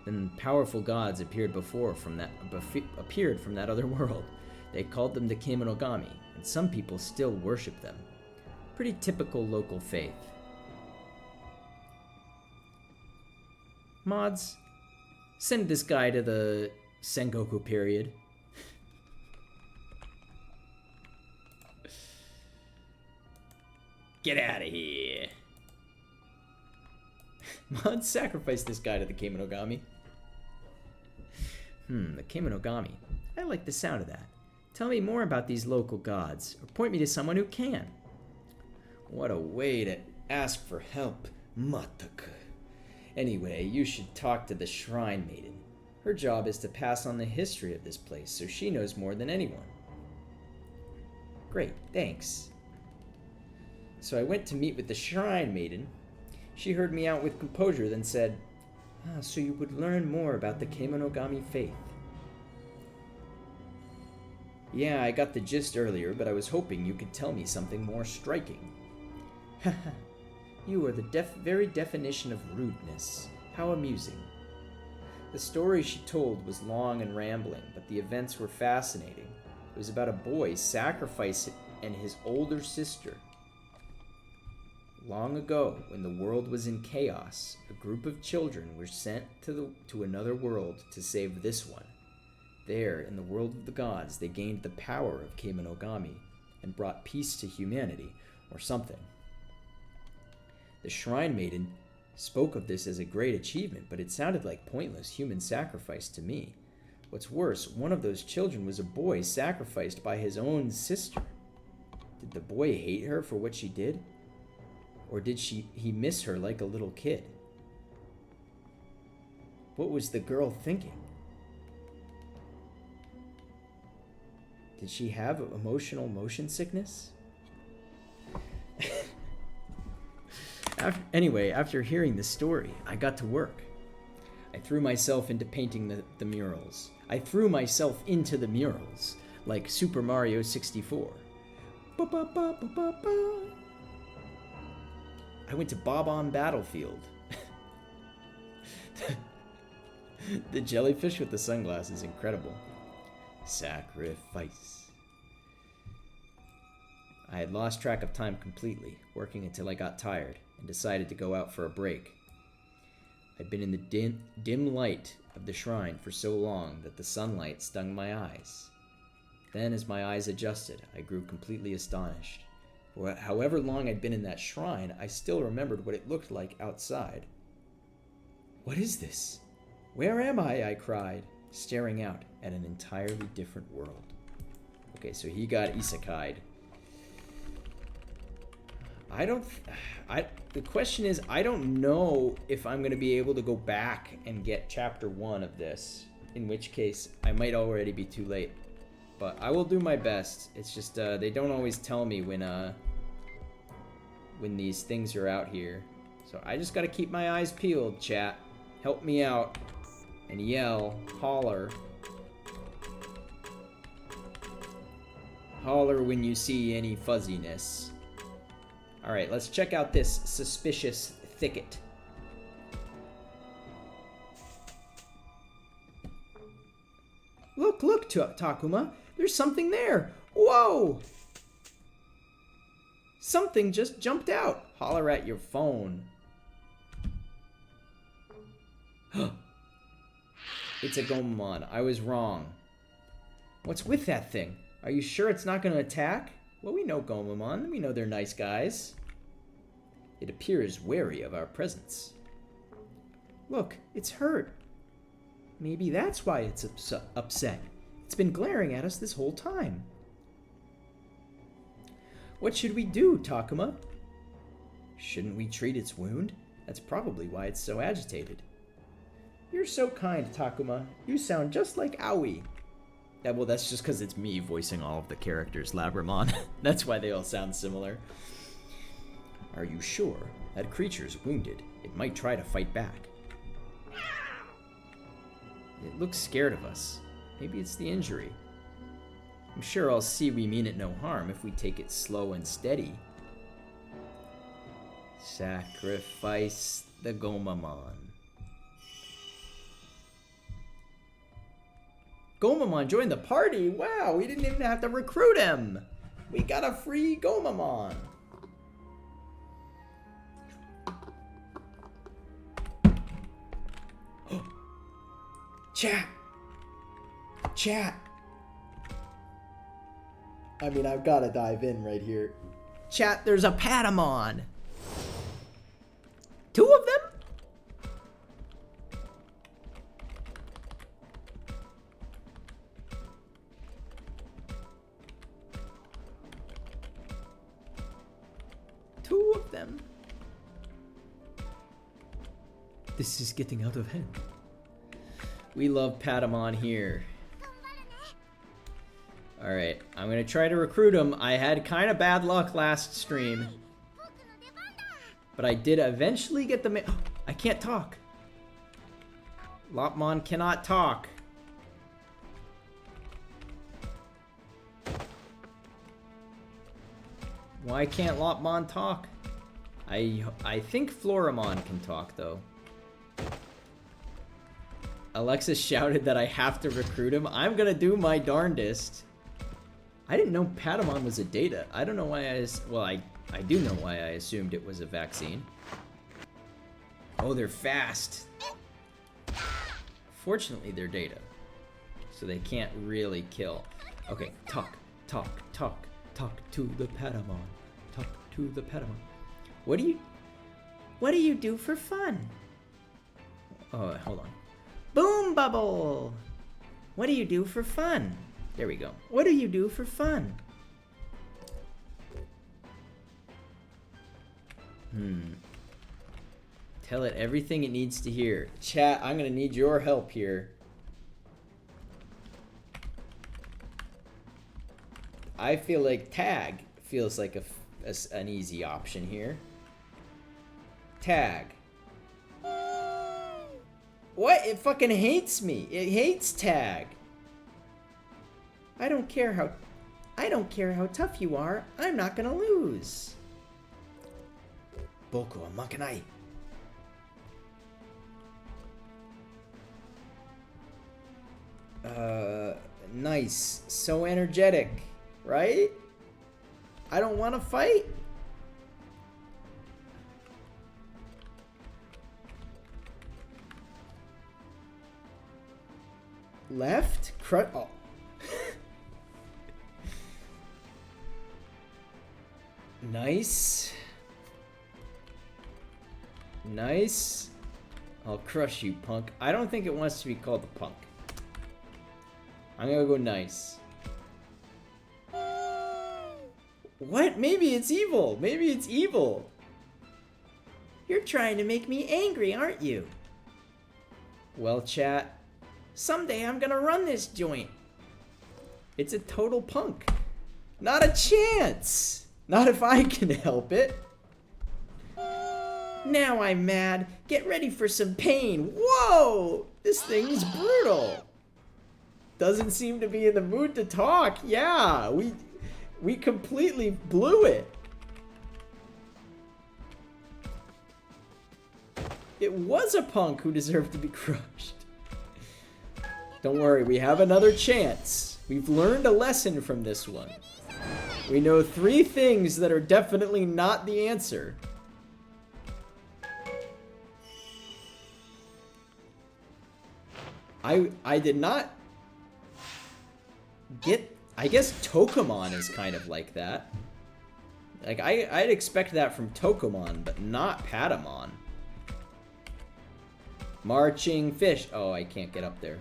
Then powerful gods appeared from that other world. They called them the Kemonogami, and some people still worship them. Pretty typical local faith. Mods, send this guy to the Sengoku period. Get out of here. Mods, sacrifice this guy to the Kemonogami. The Kemonogami. I like the sound of that. Tell me more about these local gods, or point me to someone who can. What a way to ask for help, Mataka. Anyway, you should talk to the Shrine Maiden. Her job is to pass on the history of this place, so she knows more than anyone. Great, thanks. So I went to meet with the Shrine Maiden. She heard me out with composure, then said, so you would learn more about the Kemonogami faith. Yeah, I got the gist earlier, but I was hoping you could tell me something more striking. Haha, you are the very definition of rudeness. How amusing. The story she told was long and rambling, but the events were fascinating. It was about a boy sacrificing and his older sister. Long ago, when the world was in chaos, a group of children were sent to another world to save this one. There, in the world of the gods, they gained the power of Kemonogami and brought peace to humanity, or something. The Shrine Maiden spoke of this as a great achievement, but it sounded like pointless human sacrifice to me. What's worse, one of those children was a boy sacrificed by his own sister. Did the boy hate her for what she did? Or did he miss her like a little kid? What was the girl thinking? Did she have emotional motion sickness? After hearing the story, I got to work. I threw myself into painting the murals. I threw myself into the murals, like Super Mario 64. I went to Bob-on Battlefield. The jellyfish with the sunglasses is incredible. Sacrifice. I had lost track of time completely, working until I got tired and decided to go out for a break. I'd been in the dim light of the shrine for so long that the sunlight stung my eyes. Then, as my eyes adjusted, I grew completely astonished. For however long I'd been in that shrine, I still remembered what it looked like outside. What is this? Where am I? I cried, staring out at an entirely different world. Okay, so he got isekai'd. The question is, I don't know if I'm going to be able to go back and get chapter 1 of this, in which case I might already be too late. But I will do my best. It's just, they don't always tell me when these things are out here. So I just gotta keep my eyes peeled, chat. Help me out. And yell, holler. Holler when you see any fuzziness. Alright, let's check out this suspicious thicket. Look, Takuma. There's something there. Whoa! Something just jumped out. Holler at your phone. It's a Gomamon. I was wrong. What's with that thing? Are you sure it's not going to attack? Well, we know Gomamon. We know they're nice guys. It appears wary of our presence. Look, it's hurt. Maybe that's why it's upset. It's been glaring at us this whole time. What should we do, Takuma? Shouldn't we treat its wound? That's probably why it's so agitated. You're so kind, Takuma. You sound just like Aoi. Yeah, well, that's just because it's me voicing all of the characters, Labramon. That's why they all sound similar. Are you sure? That creature's wounded. It might try to fight back. It looks scared of us. Maybe it's the injury. I'm sure I'll see we mean it no harm if we take it slow and steady. Sacrifice the Gomamon. Gomamon joined the party! Wow, we didn't even have to recruit him! We got a free Gomamon! Chat! Chat! I mean, I've got to dive in right here. Chat, there's a Patamon! 2 of them? Two of them. This is getting out of hand. We love Patamon here. Alright, I'm gonna try to recruit him. I had kind of bad luck last stream. But I did eventually get the I can't talk. Lopmon cannot talk. Why can't Lopmon talk? I think Floramon can talk, though. Alexis shouted that I have to recruit him. I'm gonna do my darndest. I didn't know Patamon was a data. I don't know why well, I do know why I assumed it was a vaccine. Oh, they're fast. Fortunately, they're data. So they can't really kill. Okay, talk to the Patamon. Talk to the Patamon. What do you do for fun? Oh, hold on. Boom bubble! What do you do for fun? There we go. What do you do for fun? Tell it everything it needs to hear. Chat, I'm gonna need your help here. I feel like tag feels like an easy option here. Tag. What? It fucking hates me. It hates tag. I don't care how tough you are. I'm not gonna lose. Boku wa makenai. Nice. So energetic, right? I don't want to fight. Left? Oh. Nice. Nice. I'll crush you, punk. I don't think it wants to be called the punk. I'm gonna go nice. What? Maybe it's evil. Maybe it's evil. You're trying to make me angry, aren't you? Well, chat. Someday I'm gonna run this joint. It's a total punk. Not a chance. Not if I can help it. Now I'm mad. Get ready for some pain. Whoa! This thing's brutal. Doesn't seem to be in the mood to talk. Yeah, we completely blew it. It was a punk who deserved to be crushed. Don't worry, we have another chance. We've learned a lesson from this one. We know 3 things that are definitely not the answer. I did not get... I guess Tokomon is kind of like that. Like, I'd expect that from Tokomon, but not Patamon. Marching fish. Oh, I can't get up there.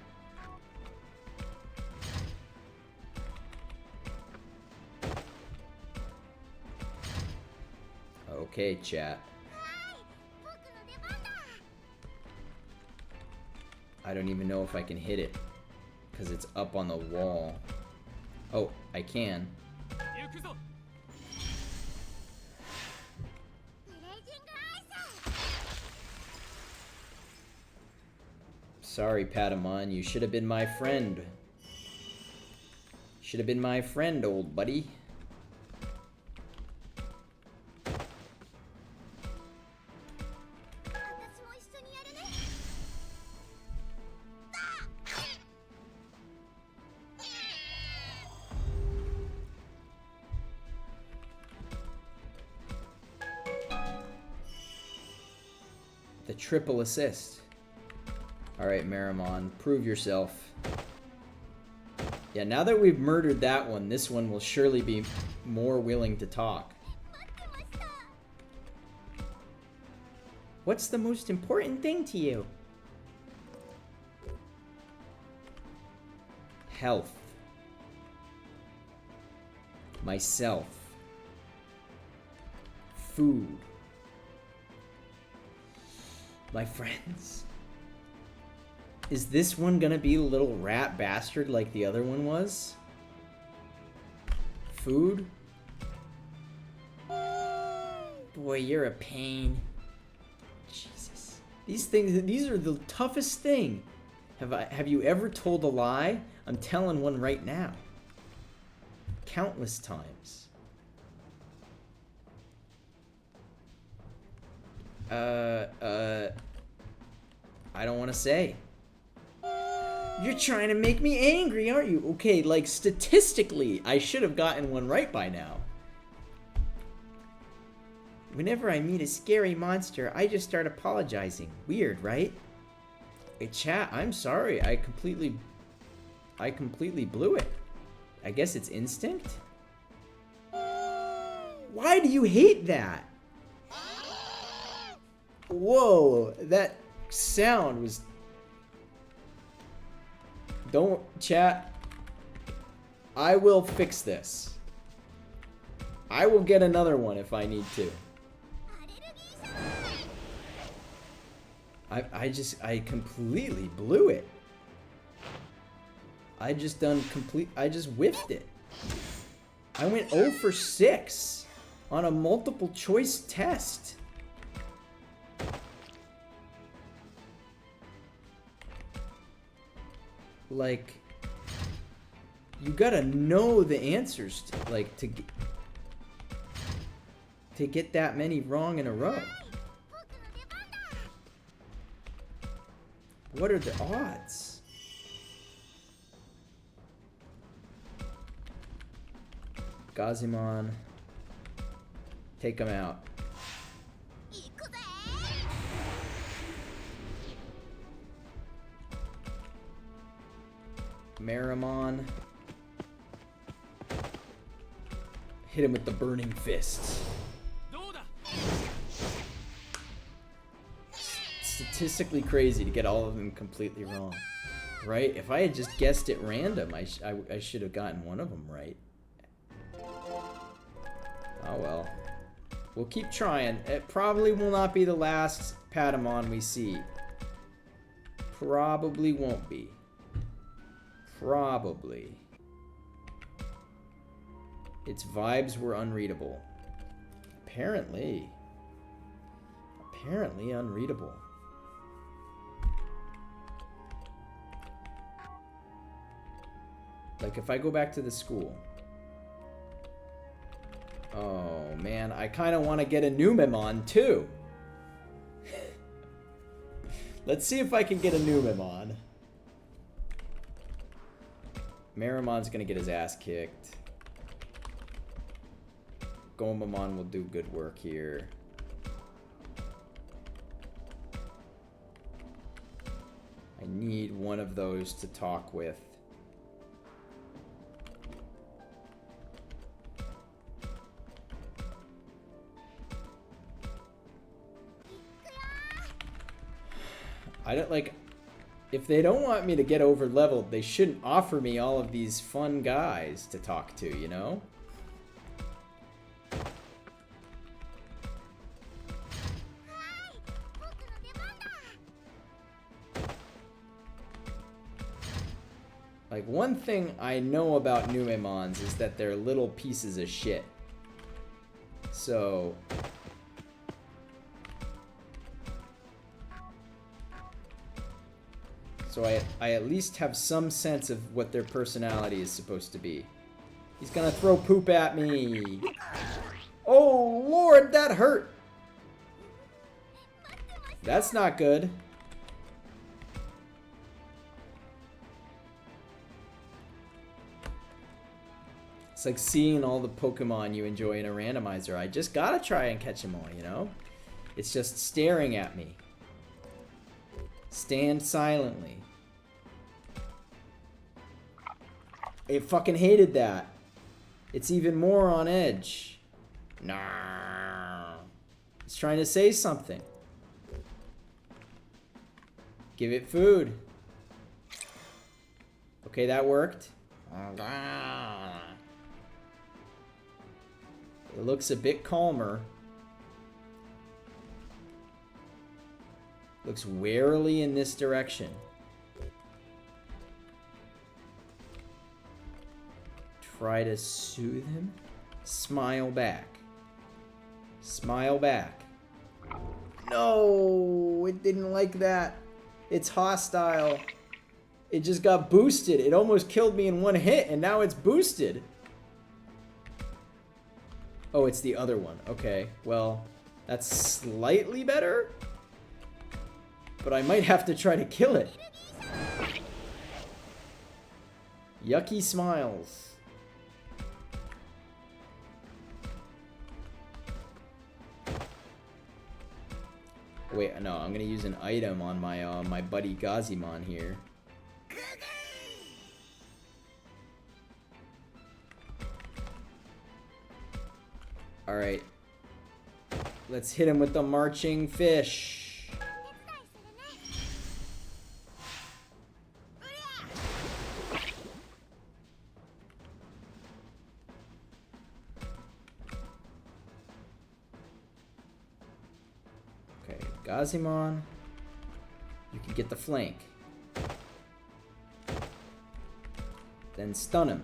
Okay, chat. I don't even know if I can hit it because it's up on the wall. Oh, I can. Sorry, Patamon. You should have been my friend. Should have been my friend, old buddy. The triple assist. Alright, Marimon, prove yourself. Yeah, now that we've murdered that one, this one will surely be more willing to talk. What's the most important thing to you? Health. Myself. Food. My friends. Is this one gonna be a little rat bastard like the other one was? Food? Boy, you're a pain. Jesus. These are the toughest thing. Have you ever told a lie? I'm telling one right now. Countless times. I don't want to say. You're trying to make me angry, aren't you? Okay, like statistically, I should have gotten one right by now. Whenever I meet a scary monster, I just start apologizing. Weird, right? Hey, chat, I'm sorry. I completely blew it. I guess it's instinct? Why do you hate that? Whoa, that sound was... Don't, chat. I will fix this. I will get another one if I need to. I completely blew it. I just whiffed it. I went 0 for 6 on a multiple choice test. Like, you gotta know the answers to get that many wrong in a row. What are the odds? Gazimon. Take him out. Marimon. Hit him with the burning fists. Statistically crazy to get all of them completely wrong. Right? If I had just guessed it random, I should have gotten one of them right. Oh well. We'll keep trying. It probably will not be the last Patamon we see. Probably won't be. Probably. Its vibes were unreadable. Apparently. Apparently unreadable. Like if I go back to the school. Oh man, I kind of want to get a Numemon too. Let's see if I can get a Numemon. Marimon's gonna get his ass kicked. Gomamon will do good work here. I need one of those to talk with. I don't like... If they don't want me to get over leveled, they shouldn't offer me all of these fun guys to talk to, you know? Like, one thing I know about Numemons is that they're little pieces of shit. So... So I at least have some sense of what their personality is supposed to be. He's gonna throw poop at me. Oh, Lord, that hurt. That's not good. It's like seeing all the Pokemon you enjoy in a randomizer. I just gotta try and catch them all, you know? It's just staring at me. Stand silently. It fucking hated that. It's even more on edge. Nah. It's trying to say something. Give it food. Okay, that worked. It looks a bit calmer. Looks warily in this direction. Try to soothe him. Smile back. Smile back. No, it didn't like that. It's hostile. It just got boosted. It almost killed me in one hit, and now it's boosted. Oh, it's the other one. Okay, well, that's slightly better. But I might have to try to kill it. Yucky smiles. Wait, no, I'm gonna use an item on my my buddy Gazimon here. Alright. Let's hit him with the marching fish. Okay, Gazimon. You can get the flank. Then stun him.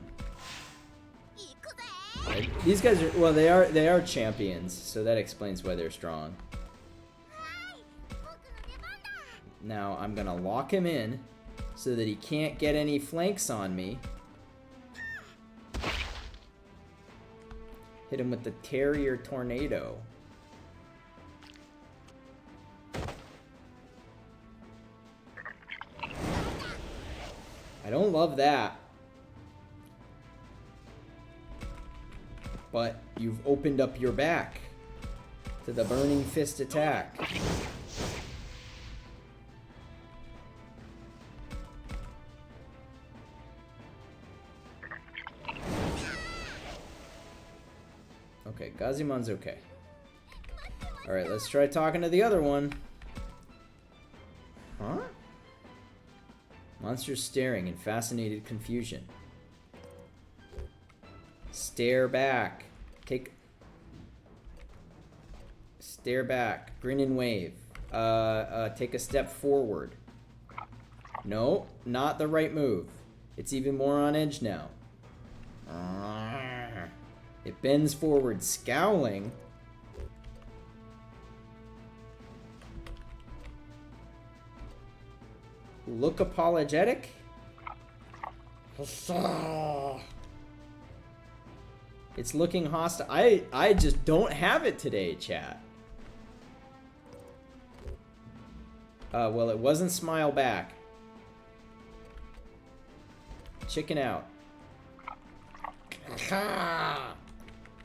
These guys are, well, they are champions, so that explains why they're strong. Now I'm gonna lock him in so that he can't get any flanks on me. Hit him with the Terrier Tornado. I don't love that. But you've opened up your back to the Burning Fist attack. Okay, Gazimon's okay. Alright, let's try talking to the other one. Huh? Monster's staring in fascinated confusion. Stare back. Stare back. Grin and wave. Take a step forward. No, not the right move. It's even more on edge now. It bends forward, scowling. Look apologetic. It's looking hostile. I just don't have it today, chat. Well, it wasn't smile back. Chicken out.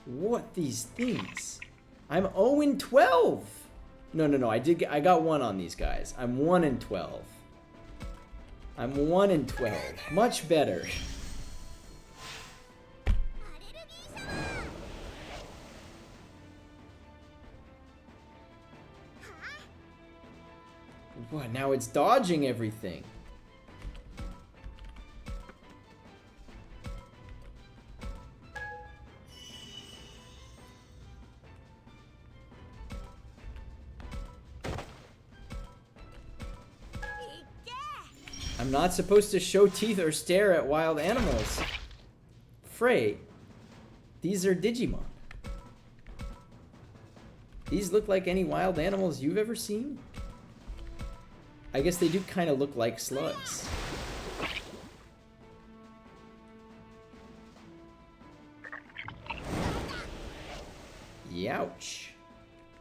What these things? I'm 0-12. No. I got 1 on these guys. I'm 1-12. I'm 1-12. Much better. What? Now it's dodging everything. I'm not supposed to show teeth or stare at wild animals. Frey, these are Digimon. These look like any wild animals you've ever seen? I guess they do kind of look like slugs. Youch.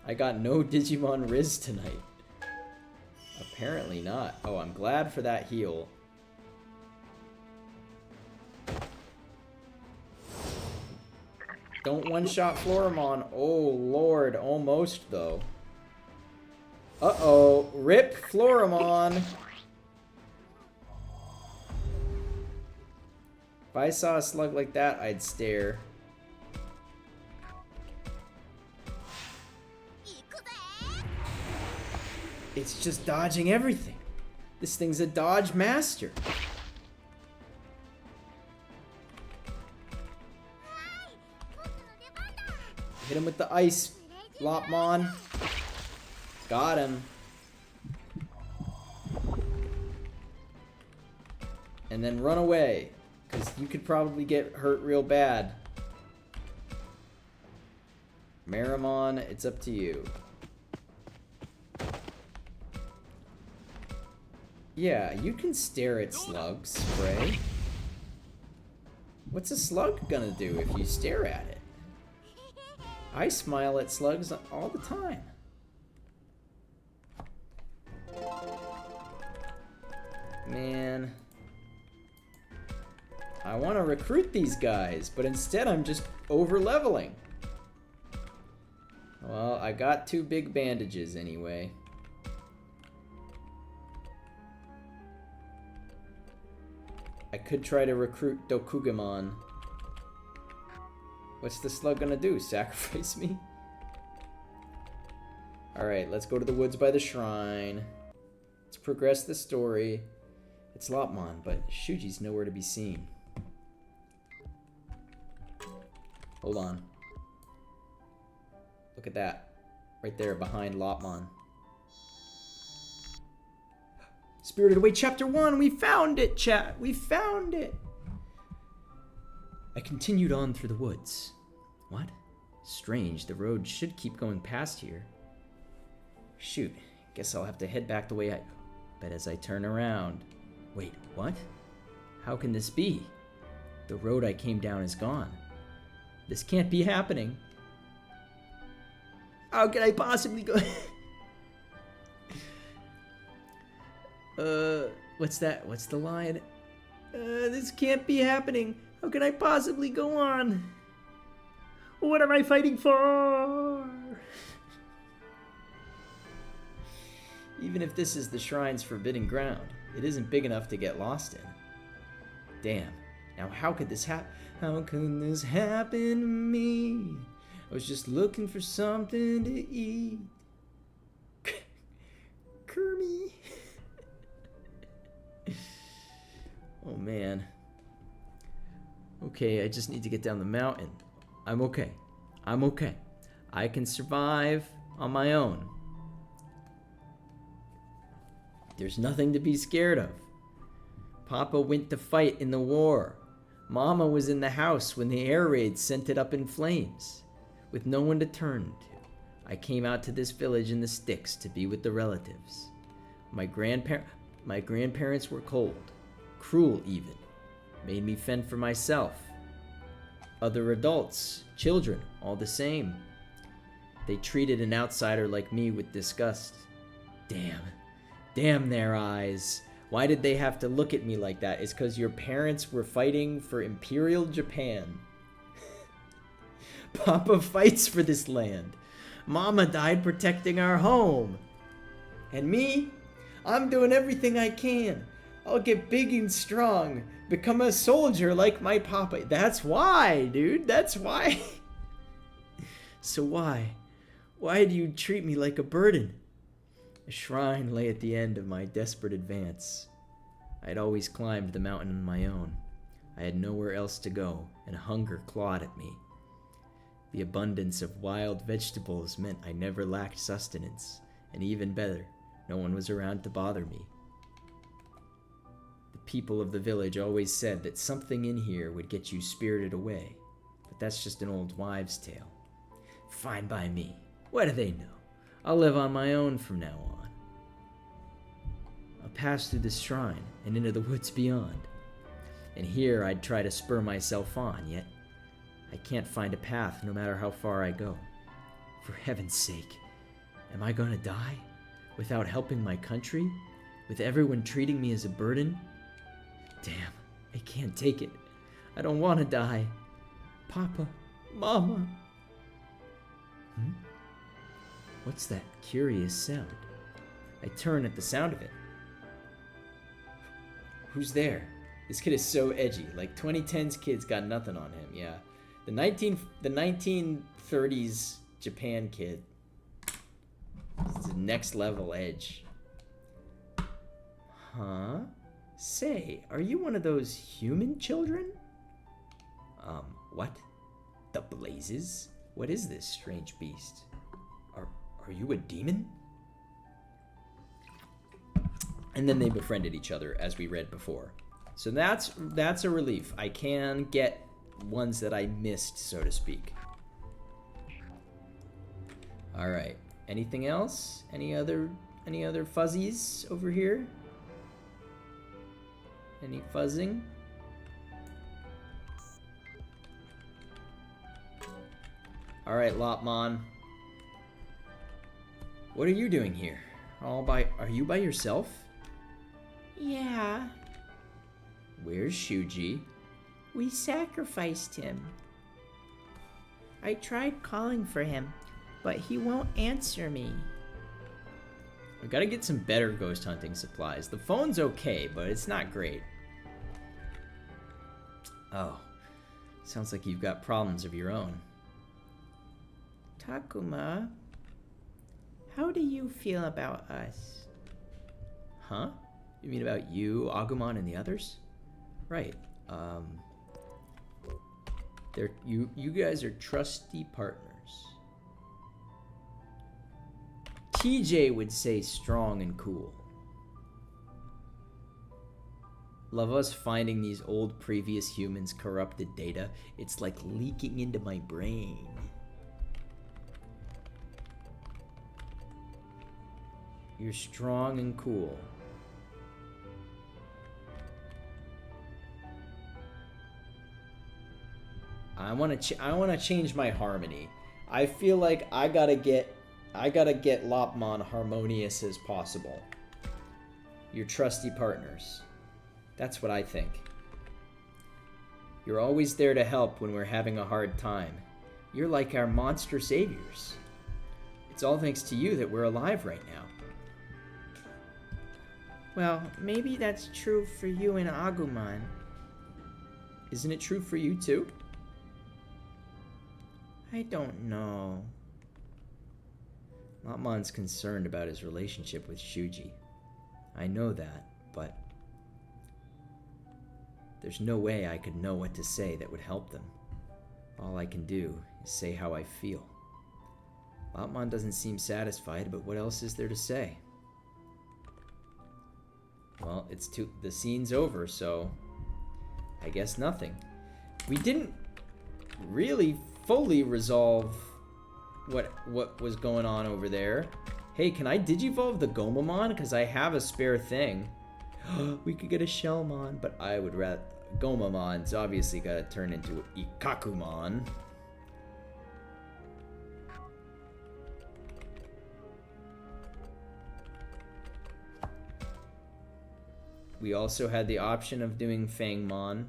I got no Digimon Riz tonight. Apparently not. Oh, I'm glad for that heal. Don't one-shot Floramon. Oh, Lord. Almost, though. Uh-oh. Rip Floramon. If I saw a slug like that, I'd stare. It's just dodging everything. This thing's a dodge master. Hit him with the ice, Lopmon. Got him. And then run away, because you could probably get hurt real bad. Marimon, it's up to you. Yeah, you can stare at slugs, Frey. What's a slug gonna do if you stare at it? I smile at slugs all the time. Man. I want to recruit these guys, but instead I'm just over-leveling. Well, I got 2 big bandages anyway. I could try to recruit Dokugamon. What's the slug gonna do? Sacrifice me? Alright, let's go to the woods by the shrine. Let's progress the story. It's Lopmon, but Shuji's nowhere to be seen. Hold on. Look at that. Right there behind Lopmon. Spirited Away Chapter 1! We found it, chat! We found it! I continued on through the woods. What? Strange, the road should keep going past here. Shoot, guess I'll have to head back the way I... But as I turn around... Wait, what? How can this be? The road I came down is gone. This can't be happening. How can I possibly go... What's that? What's the line? This can't be happening. How can I possibly go on? What am I fighting for? Even if this is the shrine's forbidden ground, it isn't big enough to get lost in. Damn. Now how could this happen? How could this happen to me? I was just looking for something to eat. Kermie. Oh man. Okay, I just need to get down the mountain. I'm okay. I'm okay. I can survive on my own. There's nothing to be scared of. Papa went to fight in the war. Mama was in the house when the air raid sent it up in flames. With no one to turn to, I came out to this village in the sticks to be with the relatives. My grandparents were cold. Cruel even, made me fend for myself. Other adults, children, all the same. They treated an outsider like me with disgust. Damn their eyes. Why did they have to look at me like that? It's because your parents were fighting for Imperial Japan. Papa fights for this land. Mama died protecting our home. And me? I'm doing everything I can. I'll get big and strong. Become a soldier like my papa. That's why, dude. That's why. So why? Why do you treat me like a burden? A shrine lay at the end of my desperate advance. I had always climbed the mountain on my own. I had nowhere else to go, and hunger clawed at me. The abundance of wild vegetables meant I never lacked sustenance, and even better, no one was around to bother me. People of the village always said that something in here would get you spirited away, but that's just an old wives' tale. Fine by me. What do they know? I'll live on my own from now on. I'll pass through this shrine and into the woods beyond. And here I'd try to spur myself on, yet I can't find a path no matter how far I go. For heaven's sake, am I gonna die? Without helping my country? With everyone treating me as a burden? Damn, I can't take it. I don't want to die. Papa, Mama. What's that curious sound? I turn at the sound of it. Who's there? This kid is so edgy. Like 2010s kids got nothing on him. Yeah, the 1930s Japan kid. It's the next level edge. Huh? Say, are you one of those human children? What? The blazes? What is this strange beast? Are you a demon? And then they befriended each other, as we read before. So that's a relief. I can get ones that I missed, so to speak. All right. Anything else? Any other fuzzies over here? Any fuzzing? All right, Lopmon. What are you doing here? Are you by yourself? Yeah. Where's Shuji? We sacrificed him. I tried calling for him, but he won't answer me. We gotta get some better ghost hunting supplies. The phone's okay, but it's not great. Oh, sounds like you've got problems of your own. Takuma, how do you feel about us? Huh? You mean about you, Agumon, and the others? Right. You guys are trusty partners. TJ would say strong and cool. Love us finding these old previous humans' corrupted data. It's like leaking into my brain. You're strong and cool. I want to change my harmony. I feel like I gotta get Lopmon harmonious as possible. Your trusty partners. That's what I think. You're always there to help when we're having a hard time. You're like our monster saviors. It's all thanks to you that we're alive right now. Well, maybe that's true for you and Agumon. Isn't it true for you too? I don't know. Lopmon's concerned about his relationship with Shuji. I know that, but there's no way I could know what to say that would help them. All I can do is say how I feel. Lopmon doesn't seem satisfied, but what else is there to say? Well, the scene's over, so I guess nothing. We didn't really fully resolve what was going on over there. Hey, can I digivolve the Gomamon? Because I have a spare thing. We could get a Shellmon, but I would rather... Gomamon's obviously got to turn into Ikakumon. We also had the option of doing Fangmon.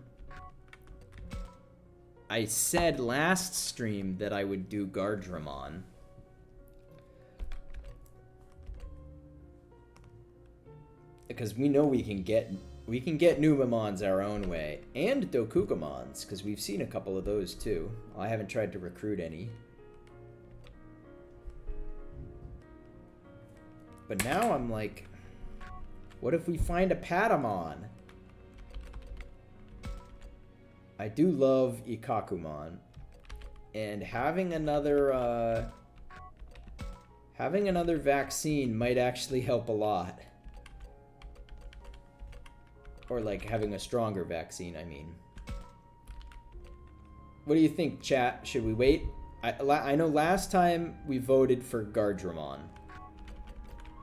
I said last stream that I would do Gardramon. Because we know we can get Numamons our own way. And Dokukamons, because we've seen a couple of those too. I haven't tried to recruit any. But now I'm like, what if we find a Patamon? I do love Ikakumon, and having another vaccine might actually help a lot. Or like having a stronger vaccine, I mean. What do you think, chat? Should we wait? I know last time we voted for Gardramon,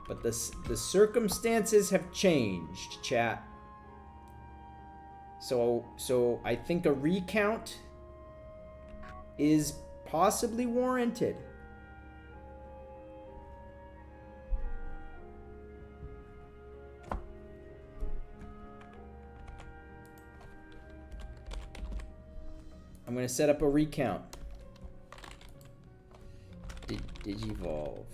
but the circumstances have changed, chat. So I think a recount is possibly warranted. I'm gonna set up a recount. Digivolve.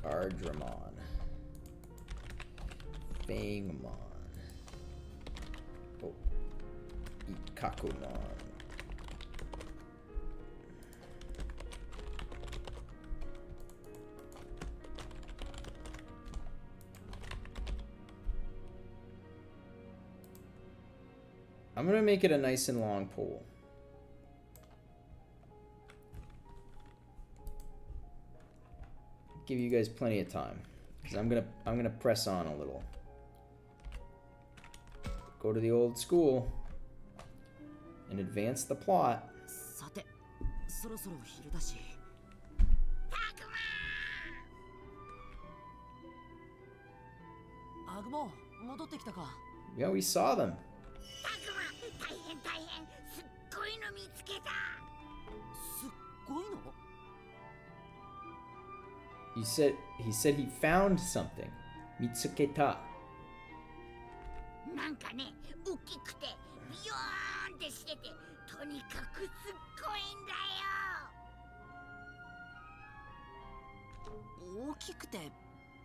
Gardramon. Fangmon. Oh. Ikakumon. I'm gonna make it a nice and long poll. Give you guys plenty of time, because I'm gonna press on a little. Go to the old school and advance the plot. さて、そろそろ昼だし。アグモ、戻ってきたか。Yeah, we saw them. 大変大変、すっごいの見つけた。すっごいのHe said he found something. Mitsuketa. なんかね、大きくてビヨーンってしてて、とにかくすっごいんだよ。大きくて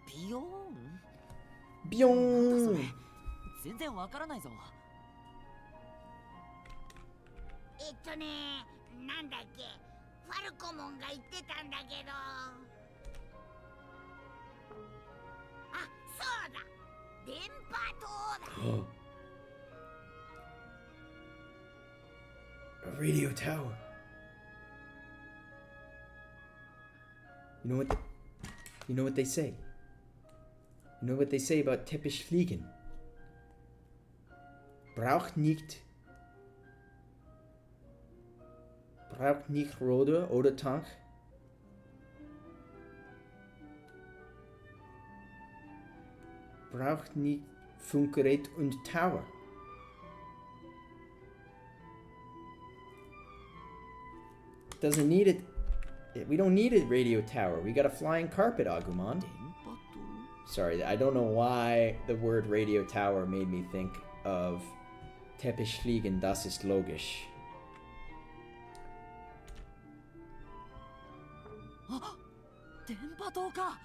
ビヨーン？ビヨなんだーン。それ。全然わからないぞ。なんだっけ、ファルコモンが言ってたんだけど。あ、そうだ、電波塔だ。A radio tower. You know what they say? You know what they say about Teppich fliegen? Braucht nicht Rode oder Tank. Braucht nicht Funkgerät und Tower. Doesn't need it. We don't need a radio tower. We got a flying carpet, Agumon. 電波塔？ Sorry, I don't know why the word radio tower made me think of Teppich fliegen, das ist logisch. あ、電波塔か。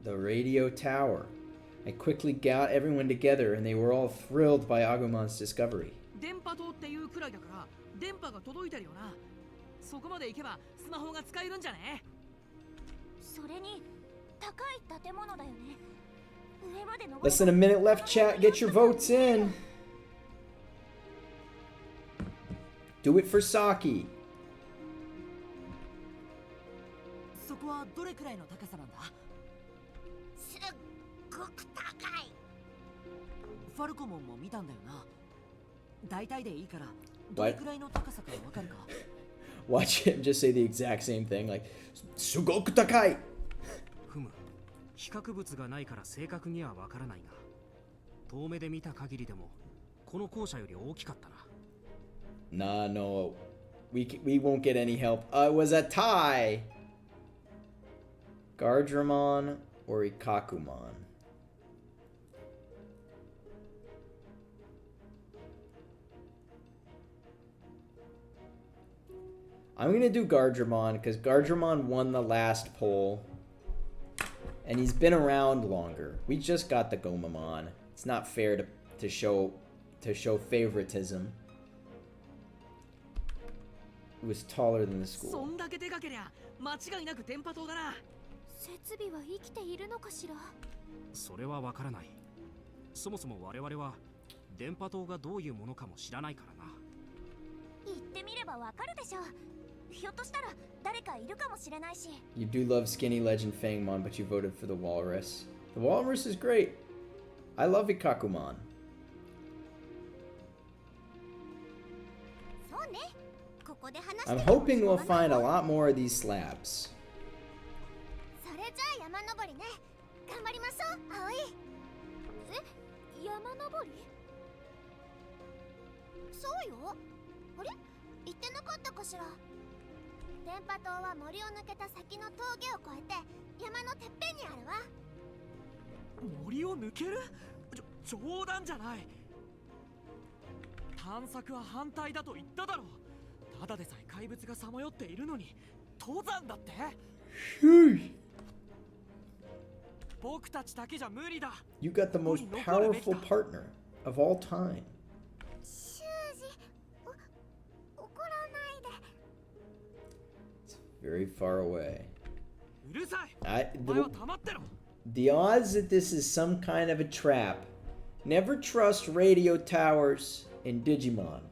The radio tower. I quickly got everyone together and they were all thrilled by Agumon's discovery. 電波塔っていうくらいだから電波が届いてるよな。そこまで行けばスマホが使えるんじゃね？それに高い建物だよね。上まで登 Less than a minute left, chat. Get your votes in. Do it for Saki. そこはどれくらいの高さなんだ？すっごく高い。ファルコモンも見たんだよな。大体でいいからどれくらいの高さかわかるか？ Watch him just say the exact same thing, like, Sugoku takai! ふむ、比較物がないから正確にはわからないが、遠目で見た限りでもこの校舎より大きかったな。Nah, no. We won't get any help. It was a tie! Gardramon or Ikakumon? I'm gonna do Gardramon because Gardramon won the last poll. And he's been around longer. We just got the Gomamon. It's not fair to show favoritism. It was taller than the そ school. んだけでかけりゃ間違いなく電波塔だな。設備は生きているのかしら。それはわからない。そもそも我々は電波塔がどういうものかも知らないからな。行ってみればわかるでしょう。ひょっとしたら誰かいるかもしれないし。You do love Skinny Legend Fangmon, but you voted for the Walrus. The Walrus is great. I love Ikakumon. そうね。ここで話して I'm ても hoping しょ we'll うがない find a わ。 lot more of these slabs. それじゃあ山登りね。頑張りましょう、葵。山登り？そうよ。あれ？言ってなかったかしら。電波塔は森を抜けた先の峠を越えて山のてっぺんにあるわ。森を抜ける？冗談じゃない。探索は反対だと言っただろう。ただでさえ怪物がさまよっているのに登山だって？僕たちだけじゃ無理だ。 You got the most powerful partner of all time. 修二、怒らないで。 It's very far away. うるさい。お前は黙ってろ。 The odds that this is some kind of a trap. Never trust radio towers in Digimon.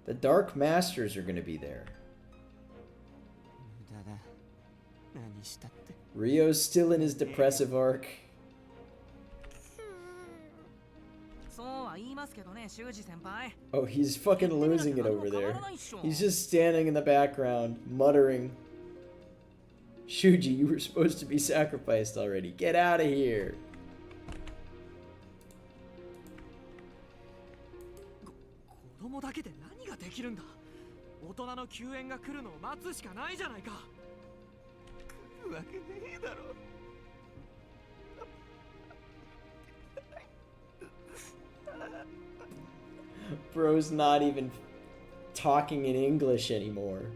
The Dark Masters are going to be there. だだ。何したって。 Rio's still in his depressive arc. そうは言いますけどね、修二先輩。 Oh, he's fucking losing it over there. He's just standing in the background, muttering. Shuji, you were supposed to be sacrificed already. Get out of here. 子供だけで何ができるんだ。大人の救援が来るのを待つしかないじゃないか。わけねえだろ。Bro's not even talking in English anymore.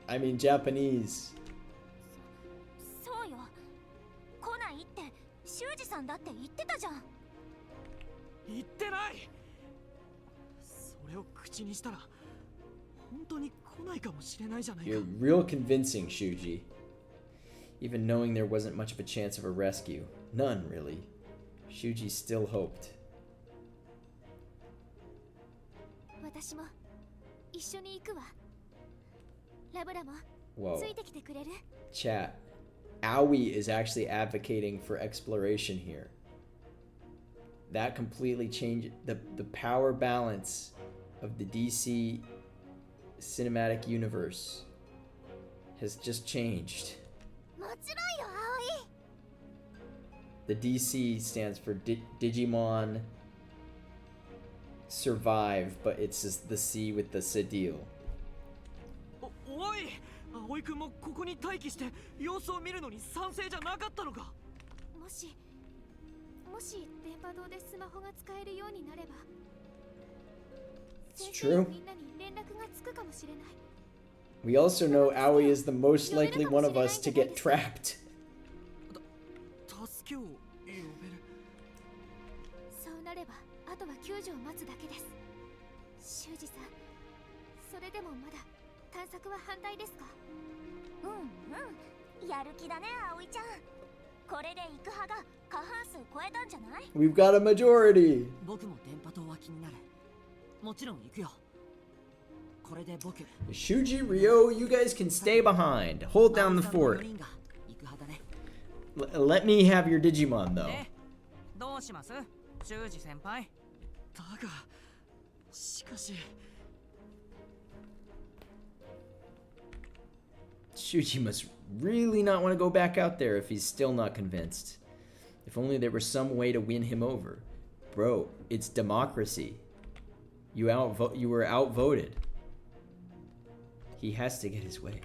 I mean Japanese. そうよ。来ないって修二さんだって言ってたじゃん。言ってない。それを口にしたら本当に来ないかもしれないじゃないか。 You're real convincing, Shuji. Even knowing there wasn't much of a chance of a rescue. None, really. Shuji still hoped. 私も一緒に行くわ。ラブラも Whoa. ついてきてくれる？ Chat. Aoi is actually advocating for exploration here. That completely changed the power balance of the DC cinematic universe has just changed. もちろんよ、葵。 The DC stands for Digimon Survive, but it's just the C with the Sedil. おい、葵くんもここに待機して様子を見るのに賛成じゃなかったのか。もし電波塔でスマホが使えるようになれば、 It's 先生や true. みんなに連絡がつくかもしれない。 We also know Aoi is the most likely one of us to get trapped. 助けを呼べる。そうなればあとは救助を待つだけです。修二さん、それでもまだ探索は反対ですか？やる気だね、葵ちゃん。これで行く派が過半数超えたんじゃない？ We've got a majority. 僕も電波塔は気になる。もちろん行くよ。これで僕 Shuji, Ryo, you guys can stay behind. Hold down the fort. 行く派だね。 Let me have your Digimon, though. どうします？修二先輩。だがしかし Shuji must really not want to go back out there if he's still not convinced. If only there was some way to win him over. Bro, it's democracy. You were outvoted. He has to get his way.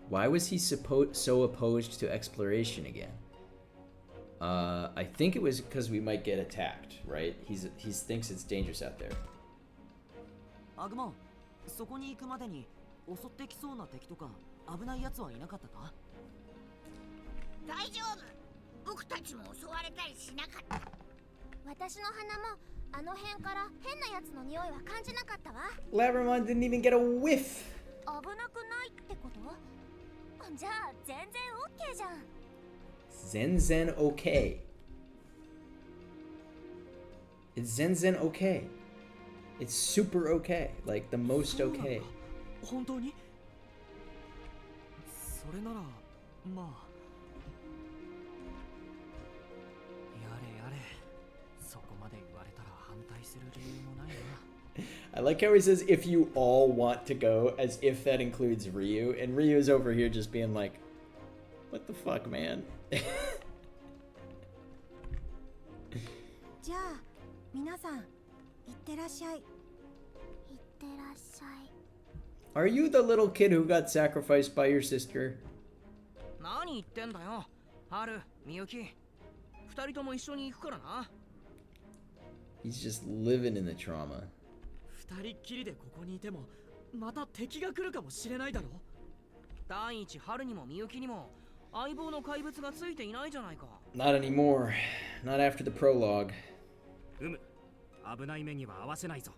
Why was he so opposed to exploration again? I think it was because we might get attacked, right? He thinks it's dangerous out there. アグモン、そこに行くまでに襲ってきそうな敵とか危ないやつはいなかったか？大丈夫。僕たちも襲われたりしなかった。私の鼻もあの辺から変なやつの匂いは感じなかったわ。 Labramon didn't even get a whiff. 危なくないってこと？じゃあ全然 OK じゃん。 Zen okay. It's Zen okay. It's super okay. Like the most okay. 本当に？それならまあ。やれやれ。そこまで言われたら反対する理由もないな。 I like how he says if you all want to go, as if that includes Ryu, and Ryu's over here just being like, what the fuck, man? じゃあ皆さん行ってらっしゃい。行ってらっしゃい。 Are you the little kid who got sacrificed by your sister? 何言ってんだよ。ハル、ミユキ。二人とも一緒に行くからな。He's just living in the trauma. 二人っきりでここにいてもまた敵が来るかもしれないだろ。第一、ハルにもミユキにも相棒の怪物がついていないじゃないか。 Not anymore. Not after the prologue. 危ない目には合わせないぞ。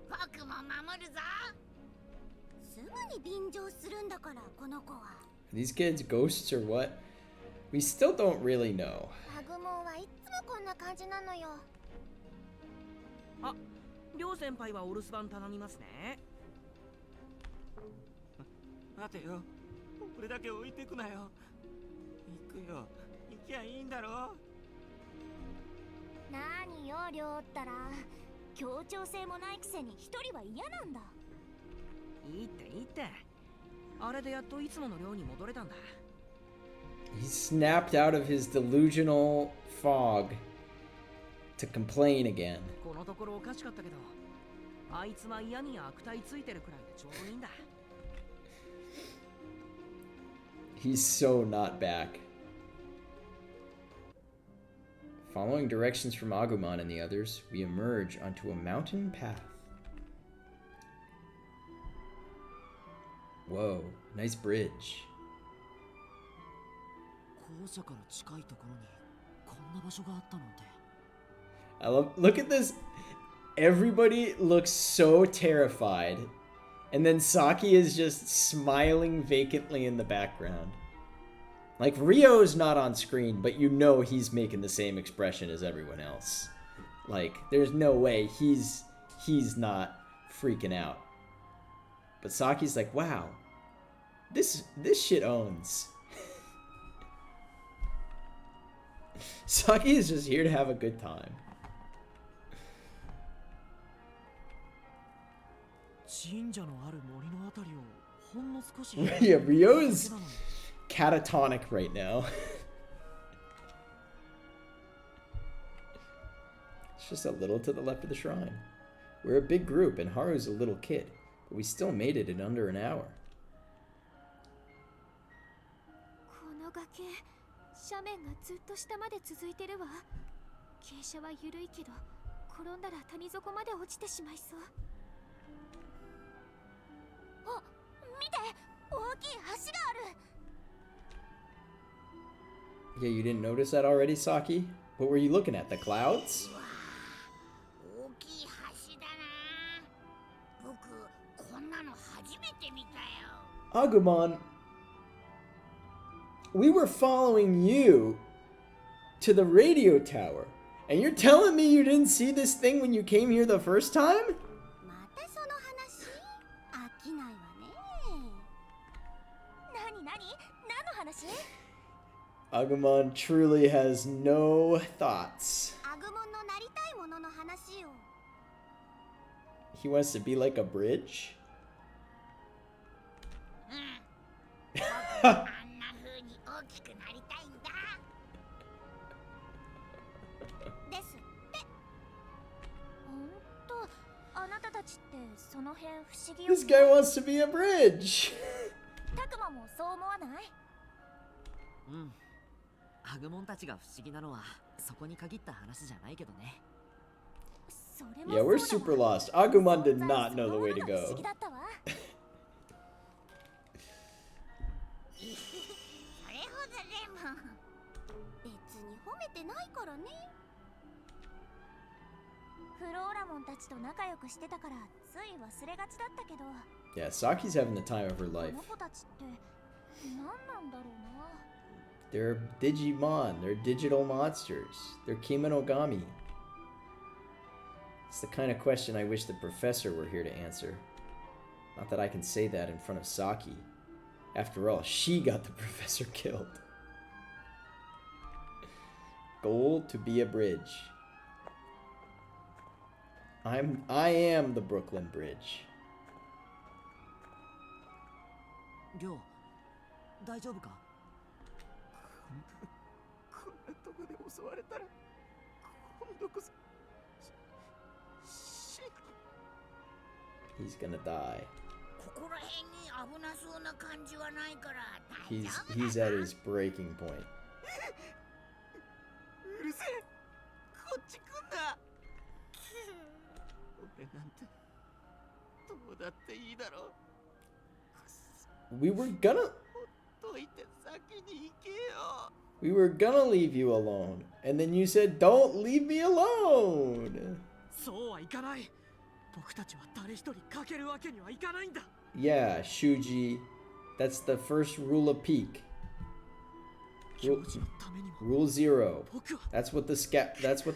僕も守るぞ。すぐに便乗するんだからこの子は。 Are these kids ghosts or what? We still don't really know. アグモンはいつもこんな感じなのよ。あ、りょう先輩はお留守番頼みますね。待てよ。俺だけ置いてくなよ。行くよ。行きゃいいんだろ。何よ、りょうったら。協調性もないくせに一人は嫌なんだ。いいっていいって。あれでやっといつもの寮に戻れたんだ。He snapped out of his delusional fog to complain again. このところおかしかったけど、あいつは嫌に悪態ついてるくらいでちょうどいいんだ。He's so not back. Following directions from Agumon and the others, we emerge onto a mountain path. Whoa, nice bridge. 校舎から近いところにこんな場所があったなんて。 I love, look at this. Everybody looks so terrified. And then Saki is just smiling vacantly in the background. Like, Ryo's not on screen, but you know he's making the same expression as everyone else. Like, there's no way he's not freaking out. But Saki's like, wow, this shit owns. Saki is just here to have a good time. Yeah, Ryo is catatonic right now. It's just a little to the left of the shrine. We're a big group and Haru's a little kid, but we still made it in under an hour. この崖、斜面がずっと下まで続いてるわ。傾斜は緩いけど、転んだら谷底まで落ちてしまいそう。あ、見て、大きい橋がある。Yeah, you didn't notice that already, Saki? What were you looking at? The clouds? 大きい橋だな。僕、こんなの初めて見たよ。Agumon, we were following you to the radio tower, and you're telling me you didn't see this thing when you came here the first time? またその話？飽きないわね。何？何の話？ Agumon truly has no thoughts. アグモンのなりたいものの話よ。 He wants to be like a bridge? あんな風に大きくなりたいんだ。ですって。ほんと、あなたたちってその辺不思議よね。 This guy wants to be a bridge. タクマもそう思わない？うん。アグモンたちが不思議なのはそこに限った話じゃないけどね。 Yeah, we're super lost. Agumon did not know the way to go. 別に褒めてないからね。フローラモンたちと仲良くしてたからつい忘れがちだったけど。 Yeah, Saki's having the time of her こ life. の子たちって何なんだろうな。 They're Digimon. They're digital monsters. They're Kimonogami. It's the kind of question I wish the professor were here to answer. Not that I can say that in front of Saki. After all, she got the professor killed. Goal to be a bridge. I am the Brooklyn Bridge. りょう、大丈夫か？ こんなとこで襲われたら今度こそ He's gonna die. ここら辺に危なそうな感じはないから大丈夫。 He's at his breaking point. うるせえ、こっち来んな。俺なんてどうだっていいだろう。 We were gonna ほっといて先に行けよ。 We were gonna leave you alone. And then you said, don't leave me alone. そうはいかない。僕たちは誰一人かけるわけにはいかないんだ。 Yeah, Shuji. That's the first rule of peak. Rule 0. That's what the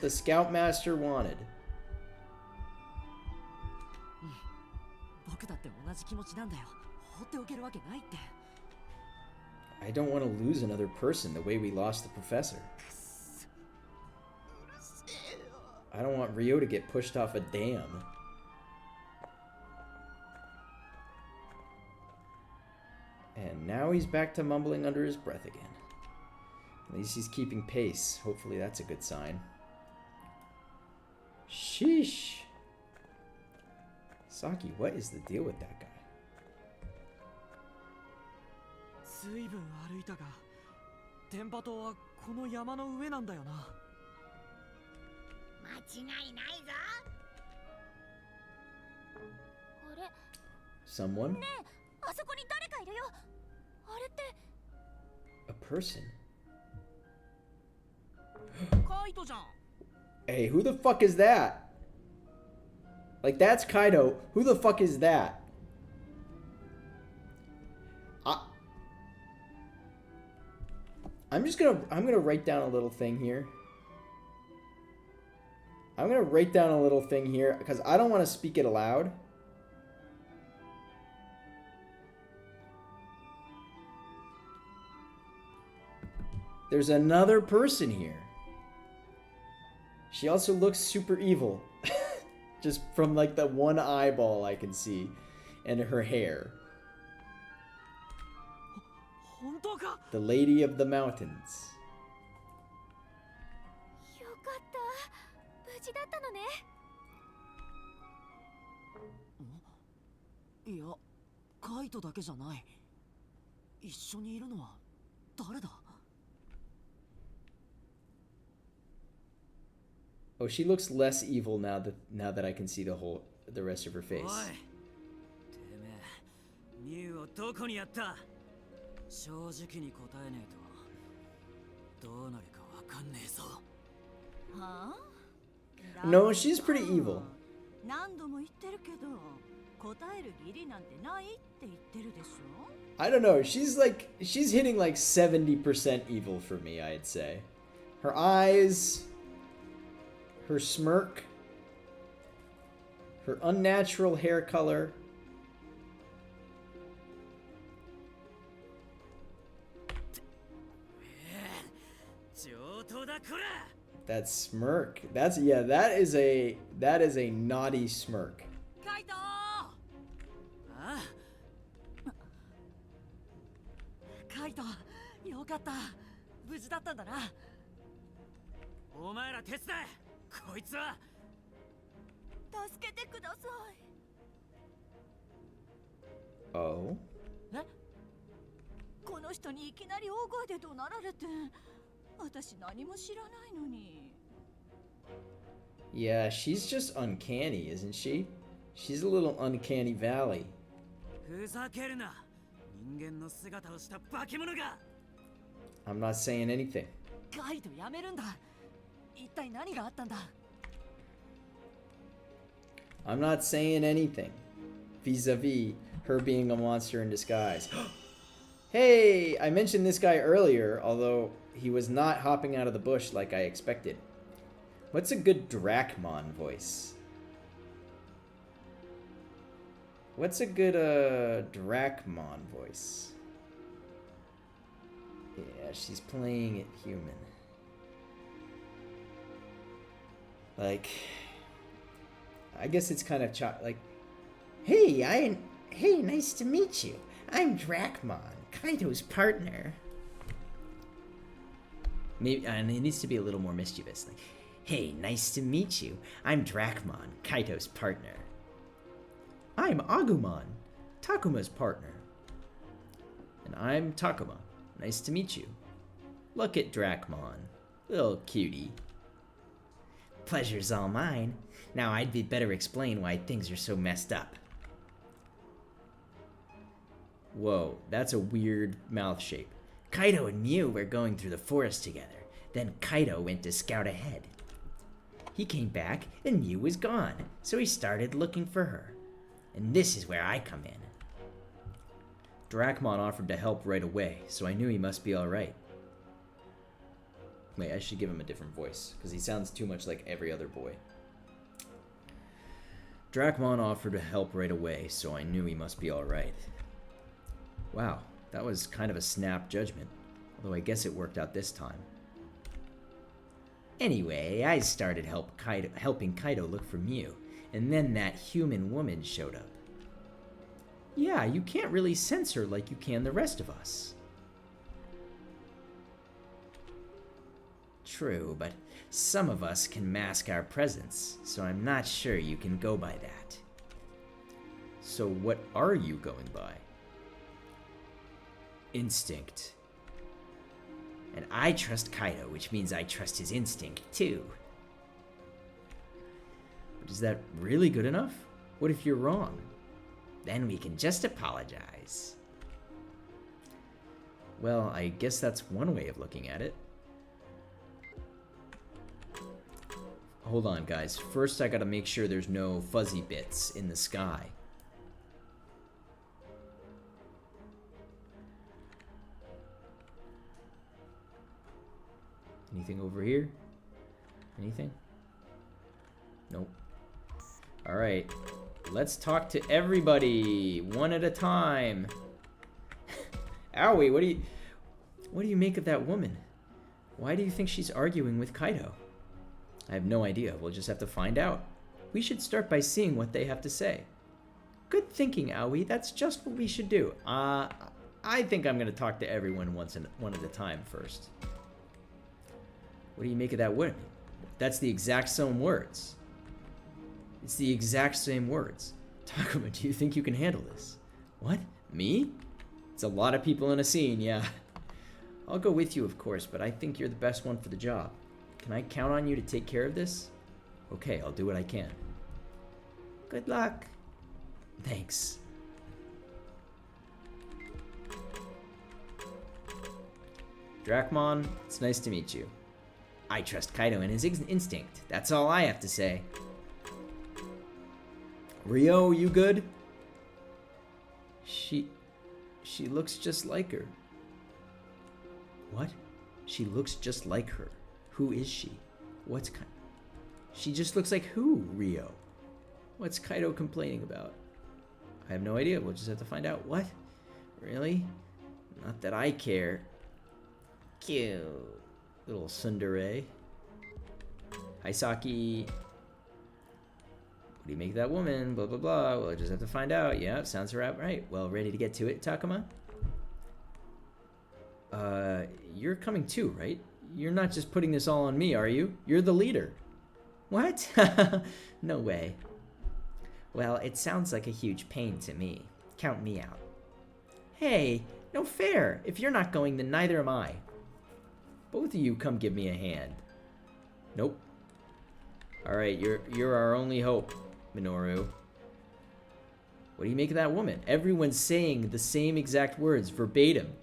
scoutmaster wanted. 僕だって同じ気持ちなんだよ。放っておけるわけないって。 I don't want to lose another person the way we lost the professor. I don't want Ryo to get pushed off a dam. And now he's back to mumbling under his breath again. At least he's keeping pace. Hopefully that's a good sign. Sheesh. Saki, what is the deal with that guy? ずいぶん歩いたが、電波塔はこの山の上なんだよな。間違いないぞ。あれ Someone? ねえ、あそこに誰かいるよ。あれって A person? カイトじゃん。 Hey, who the fuck is that? Like, that's Kaido. Who the fuck is that? I'm gonna write down a little thing here. I'm gonna write down a little thing here because I don't want to speak it aloud. There's another person here. She also looks super evil. Just from like the one eyeball I can see. And her hair. The Lady of the Mountains. よかった。無事だったのね。いや、カイトだけじゃない。一緒にいるのは誰だ？ Oh, she looks less evil now that I can see the rest of her face. おい、てめえ、ミュウをどこにやった？正直に答えねえとどうなるかわかんねえぞ。はあ？ No, she's pretty evil. 何度も言ってるけど、答える義理なんてないって言ってるでしょ？ I don't know. She's hitting like 70% evil for me, I'd say. Her eyes, her smirk, her unnatural hair color. That smirk. That is a naughty smirk. カイト。あ？カイト、よかった。無事だったんだな。お前ら手伝え。こいつは。助けてください。Oh? え？この人にいきなり大声で怒鳴られて、私何も知らないのに。 Yeah, she's just uncanny, isn't she? She's a little uncanny valley. ふざけるな。人間の姿をした化け物が。I'm not saying anything. カイトやめるんだ。一体何があったんだ？ I'm not saying anything vis-a-vis her being a monster in disguise. Hey, I mentioned this guy earlier, although he was not hopping out of the bush like I expected. What's a good Drachmon voice? What's a good Drachmon voice? Yeah, she's playing it human. Like, I guess it's kind of like, hey, nice to meet you. I'm Drachmon, Kaito's partner. Maybe, and it needs to be a little more mischievous. Like, hey, nice to meet you. I'm Drachmon, Kaito's partner. I'm Agumon, Takuma's partner. And I'm Takuma. Nice to meet you. Look at Drachmon, little cutie. Pleasure's all mine. Now I'd be better explain why things are so messed up. Whoa, that's a weird mouth shape. Kaito and Mew were going through the forest together. Then Kaito went to scout ahead. He came back and Mew was gone, so he started looking for her. And this is where I come in. Drachmon offered to help right away, so I knew he must be alright. Wait, I should give him a different voice, because he sounds too much like every other boy. Drachmon offered to help right away, so I knew he must be alright. Wow, that was kind of a snap judgment, although I guess it worked out this time. Anyway, I started helping Kaito look for Mew, and then that human woman showed up. Yeah, you can't really sense her like you can the rest of us. True, but some of us can mask our presence, so I'm not sure you can go by that. So what are you going by? Instinct. And I trust Kaido, which means I trust his instinct too. But is that really good enough? What if you're wrong? Then we can just apologize. Well, I guess that's one way of looking at it. Hold on, guys. First, I gotta make sure there's no fuzzy bits in the sky. Anything over here? Anything? Nope. Alright. Let's talk to everybody one at a time. Owie, what do you make of that woman? Why do you think she's arguing with Kaido? I have no idea. We'll just have to find out. We should start by seeing what they have to say. Good thinking, Owie. That's just what we should do. I think I'm going to talk to everyone one at a time first. What do you make of that woman? That's the exact same words. It's the exact same words. Takuma, do you think you can handle this? What? Me? It's a lot of people in a scene, yeah. I'll go with you, of course, but I think you're the best one for the job. Can I count on you to take care of this? Okay, I'll do what I can. Good luck. Thanks. Drachmon, it's nice to meet you. I trust Kaido and his instinct. That's all I have to say. Rio, you good? She looks just like her. What? She looks just like her. Who is she? What's Kaido? She just looks like who, Rio? What's Kaido complaining about? I have no idea. We'll just have to find out. What? Really? Not that I care. Cute. Little tsundere. Hi, Saki. What do you make of that woman? Blah, blah, blah. We'll just have to find out. Yeah, sounds about right. Well, ready to get to it, Takuma? You're coming too, right? You're not just putting this all on me, are you? You're the leader. What? No way. Well, it sounds like a huge pain to me. Count me out. Hey, no fair. If you're not going, then neither am I. Both of you come give me a hand. Nope. Alright, you're our only hope, Minoru. What do you make of that woman? Everyone's saying the same exact words, verbatim.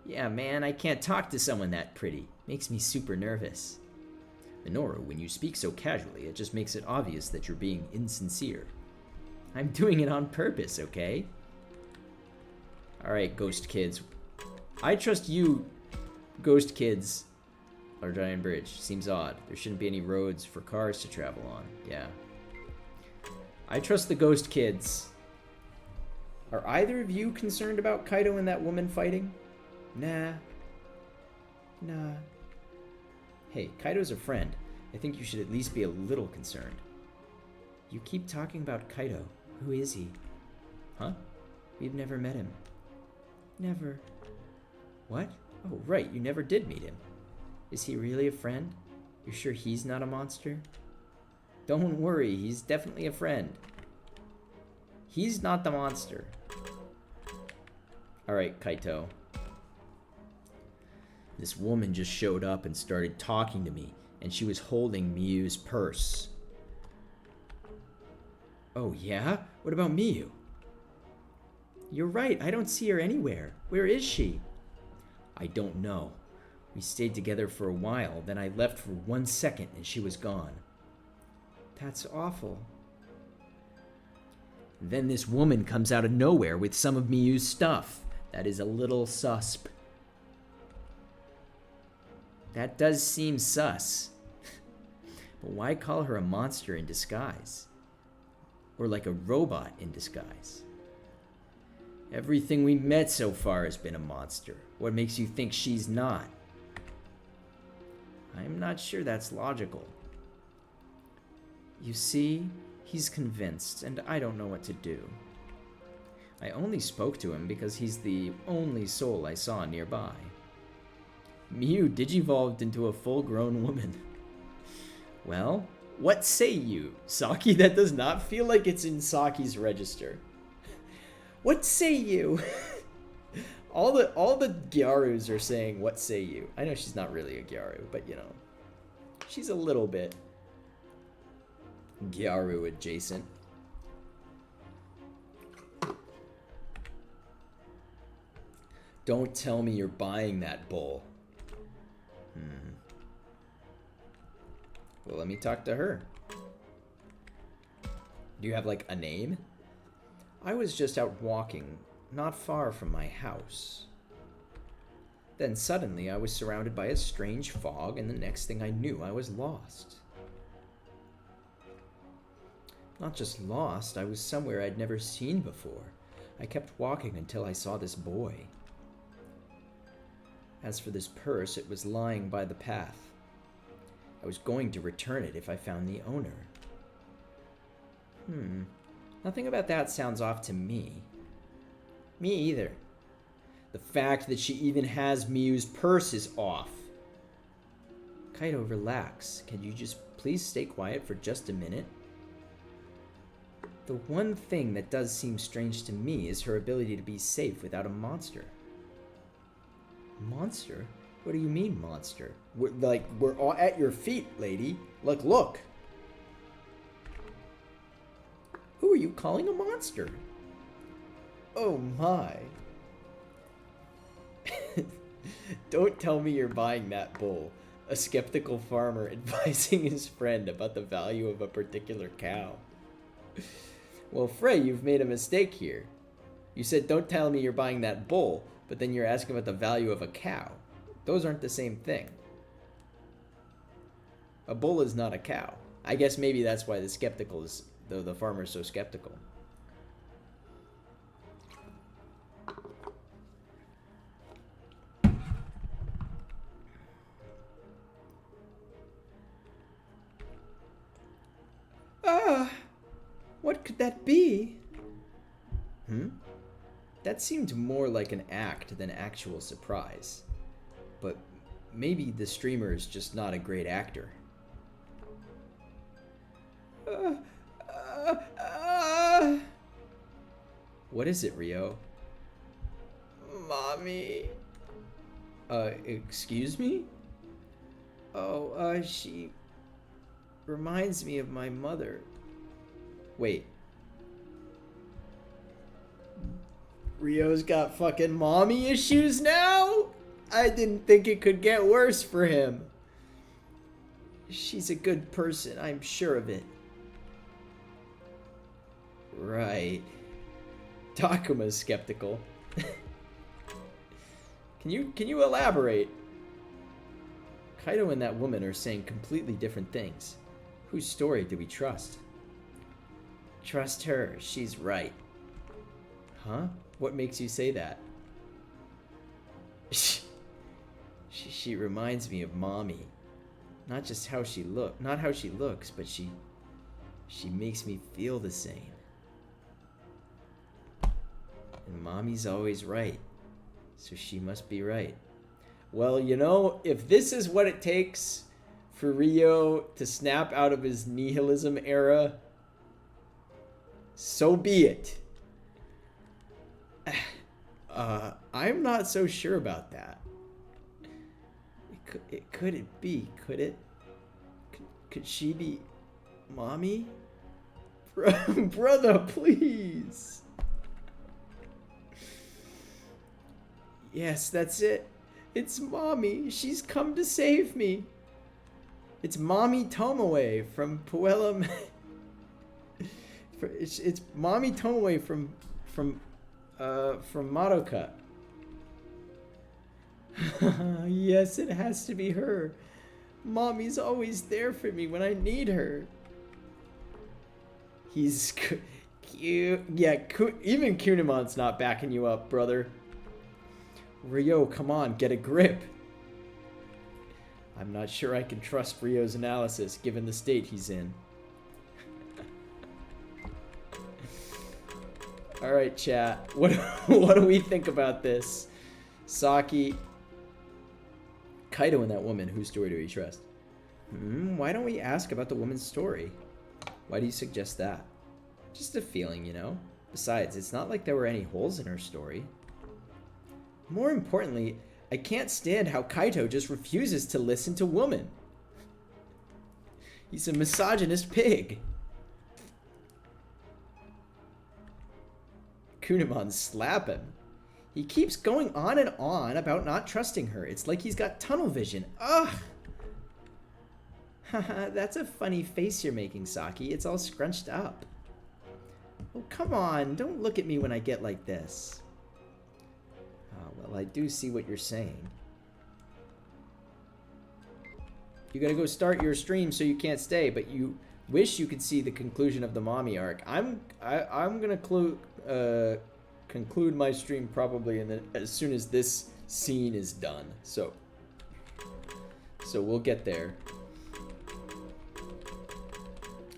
Yeah, man, I can't talk to someone that pretty. Makes me super nervous. Minoru, when you speak so casually, it just makes it obvious that you're being insincere. I'm doing it on purpose, okay? Alright, Ghost Kids. I trust you, Ghost Kids. Our giant bridge. Seems odd. There shouldn't be any roads for cars to travel on. Yeah. I trust the Ghost Kids. Are either of you concerned about Kaido and that woman fighting? Nah. Nah. Hey, Kaido's a friend. I think you should at least be a little concerned. You keep talking about Kaido. Who is he? Huh? We've never met him. Never. What? Oh, right, you never did meet him. Is he really a friend? You're sure he's not a monster? Don't worry, he's definitely a friend. He's not the monster. Alright, Kaito. This woman just showed up and started talking to me, and she was holding Miyu's purse. Oh, yeah? What about Miyu? You're right, I don't see her anywhere. Where is she? I don't know. We stayed together for a while, then I left for 1 second and she was gone. That's awful. Then this woman comes out of nowhere with some of Miyu's stuff. That is a little susp. That does seem sus. But why call her a monster in disguise? Or like a robot in disguise? Everything we met so far has been a monster. What makes you think she's not? I'm not sure that's logical. You see, he's convinced, and I don't know what to do. I only spoke to him because he's the only soul I saw nearby. Miyu digivolved into a full-grown woman. Well, what say you, Saki? That does not feel like it's in Saki's register. What say you? All the Gyarus are saying, what say you? I know she's not really a Gyaru, but you know. She's a little bit Gyaru adjacent. Don't tell me you're buying that bowl. Well, let me talk to her. Do you have, like, a name? I was just out walking, not far from my house. Then suddenly I was surrounded by a strange fog, and the next thing I knew, I was lost. Not just lost, I was somewhere I'd never seen before. I kept walking until I saw this boy. As for this purse, it was lying by the path. I was going to return it if I found the owner. Nothing about that sounds off to me. Me either. The fact that she even has Miyu's purse is off. Kaido, relax. Can you just please stay quiet for just a minute? The one thing that does seem strange to me is her ability to be safe without a monster. Monster? What do you mean, monster? We're all at your feet, lady. Look. Who are you calling a monster? Oh my. Don't tell me you're buying that bull. A skeptical farmer advising his friend about the value of a particular cow. Well, Frey, you've made a mistake here. You said don't tell me you're buying that bull, but then you're asking about the value of a cow. Those aren't the same thing. A bull is not a cow. I guess maybe that's why the farmer is so skeptical. What could that be? That seemed more like an act than actual surprise. But maybe the streamer is just not a great actor. What is it, Rio? Mommy. Excuse me? Oh, she reminds me of my mother. Wait. Rio's got fucking mommy issues now? I didn't think it could get worse for him. She's a good person, I'm sure of it. Right. Takuma's skeptical. Can you elaborate? Kaido and that woman are saying completely different things. Whose story do we trust? Trust her, she's right. Huh? What makes you say that? She reminds me of mommy. Not just how she looks, but she makes me feel the same. And mommy's always right. So she must be right. Well, you know, if this is what it takes for Rio to snap out of his nihilism era, so be it. I'm not so sure about that. Could it be? Could it? Could she be mommy? Brother, please. Yes, that's it. It's mommy. She's come to save me. It's mommy Tomoe from Puella. It's mommy Tomoe from Madoka. Yes, it has to be her. Mommy's always there for me when I need her. He's cute. Yeah, even Kunamon's not backing you up, brother. Rio, come on, get a grip. I'm not sure I can trust Rio's analysis given the state he's in. Alright, chat. What do we think about this? Saki, Kaido and that woman, whose story do we trust? Why don't we ask about the woman's story? Why do you suggest that? Just a feeling, you know? Besides, it's not like there were any holes in her story. More importantly, I can't stand how Kaito just refuses to listen to women. He's a misogynist pig. Kunimon slap him. He keeps going on and on about not trusting her. It's like he's got tunnel vision. Ugh! Haha, that's a funny face you're making, Saki. It's all scrunched up. Oh, come on. Don't look at me when I get like this. Oh, well, I do see what you're saying. You gotta go start your stream so you can't stay, but you wish you could see the conclusion of the mommy arc. I'm gonna conclude my stream probably as soon as this scene is done. So we'll get there.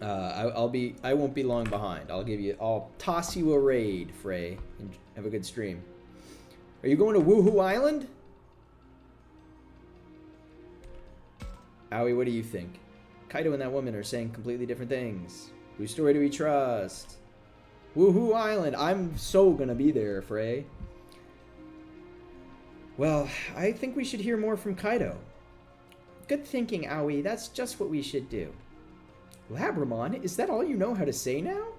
I won't be long behind. I'll toss you a raid, Frey, and have a good stream. Are you going to Woohoo Island? Aoi, what do you think? Kaito and that woman are saying completely different things. Whose story do we trust? Woohoo Island! I'm so gonna be there, Frey. Well, I think we should hear more from Kaito. Good thinking, Aoi. That's just what we should do. Labramon, is that all you know how to say now?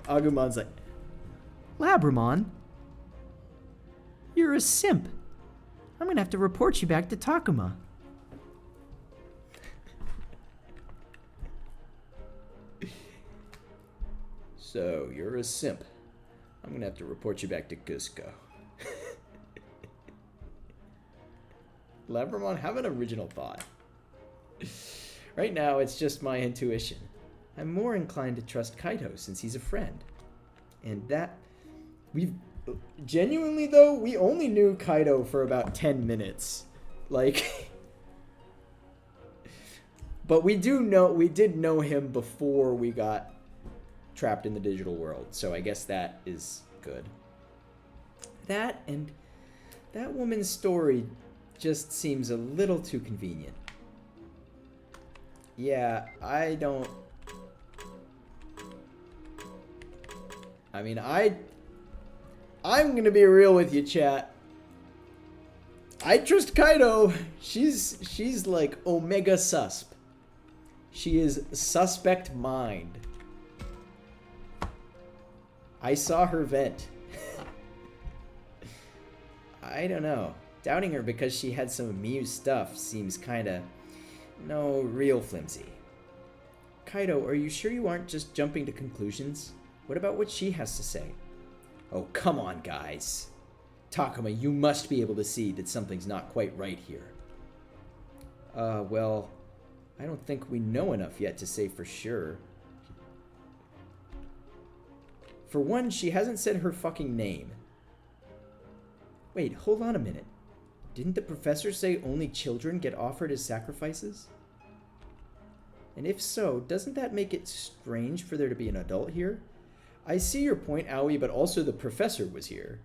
Agumon's like, Labramon? You're a simp. I'm gonna have to report you back to Takuma. So, you're a simp. I'm gonna have to report you back to Cusco. Labramon, have an original thought. Right now, it's just my intuition. I'm more inclined to trust Kaito since he's a friend. And that... Genuinely, though, we only knew Kaito for about 10 minutes. Like... But we did know him before we got trapped in the digital world. So I guess that is good. That and that woman's story just seems a little too convenient. Yeah, I'm gonna be real with you, chat. I trust Kaito. She's like Omega Susp. She is suspect mind. I saw her vent. I don't know. Doubting her because she had some Miu stuff seems kinda... No, real flimsy. Kaito, are you sure you aren't just jumping to conclusions? What about what she has to say? Oh, come on, guys. Takuma, you must be able to see that something's not quite right here. Well, I don't think we know enough yet to say for sure. For one, she hasn't said her fucking name. Wait, hold on a minute. Didn't the professor say only children get offered as sacrifices? And if so, doesn't that make it strange for there to be an adult here? I see your point, Aoi, but also the professor was here.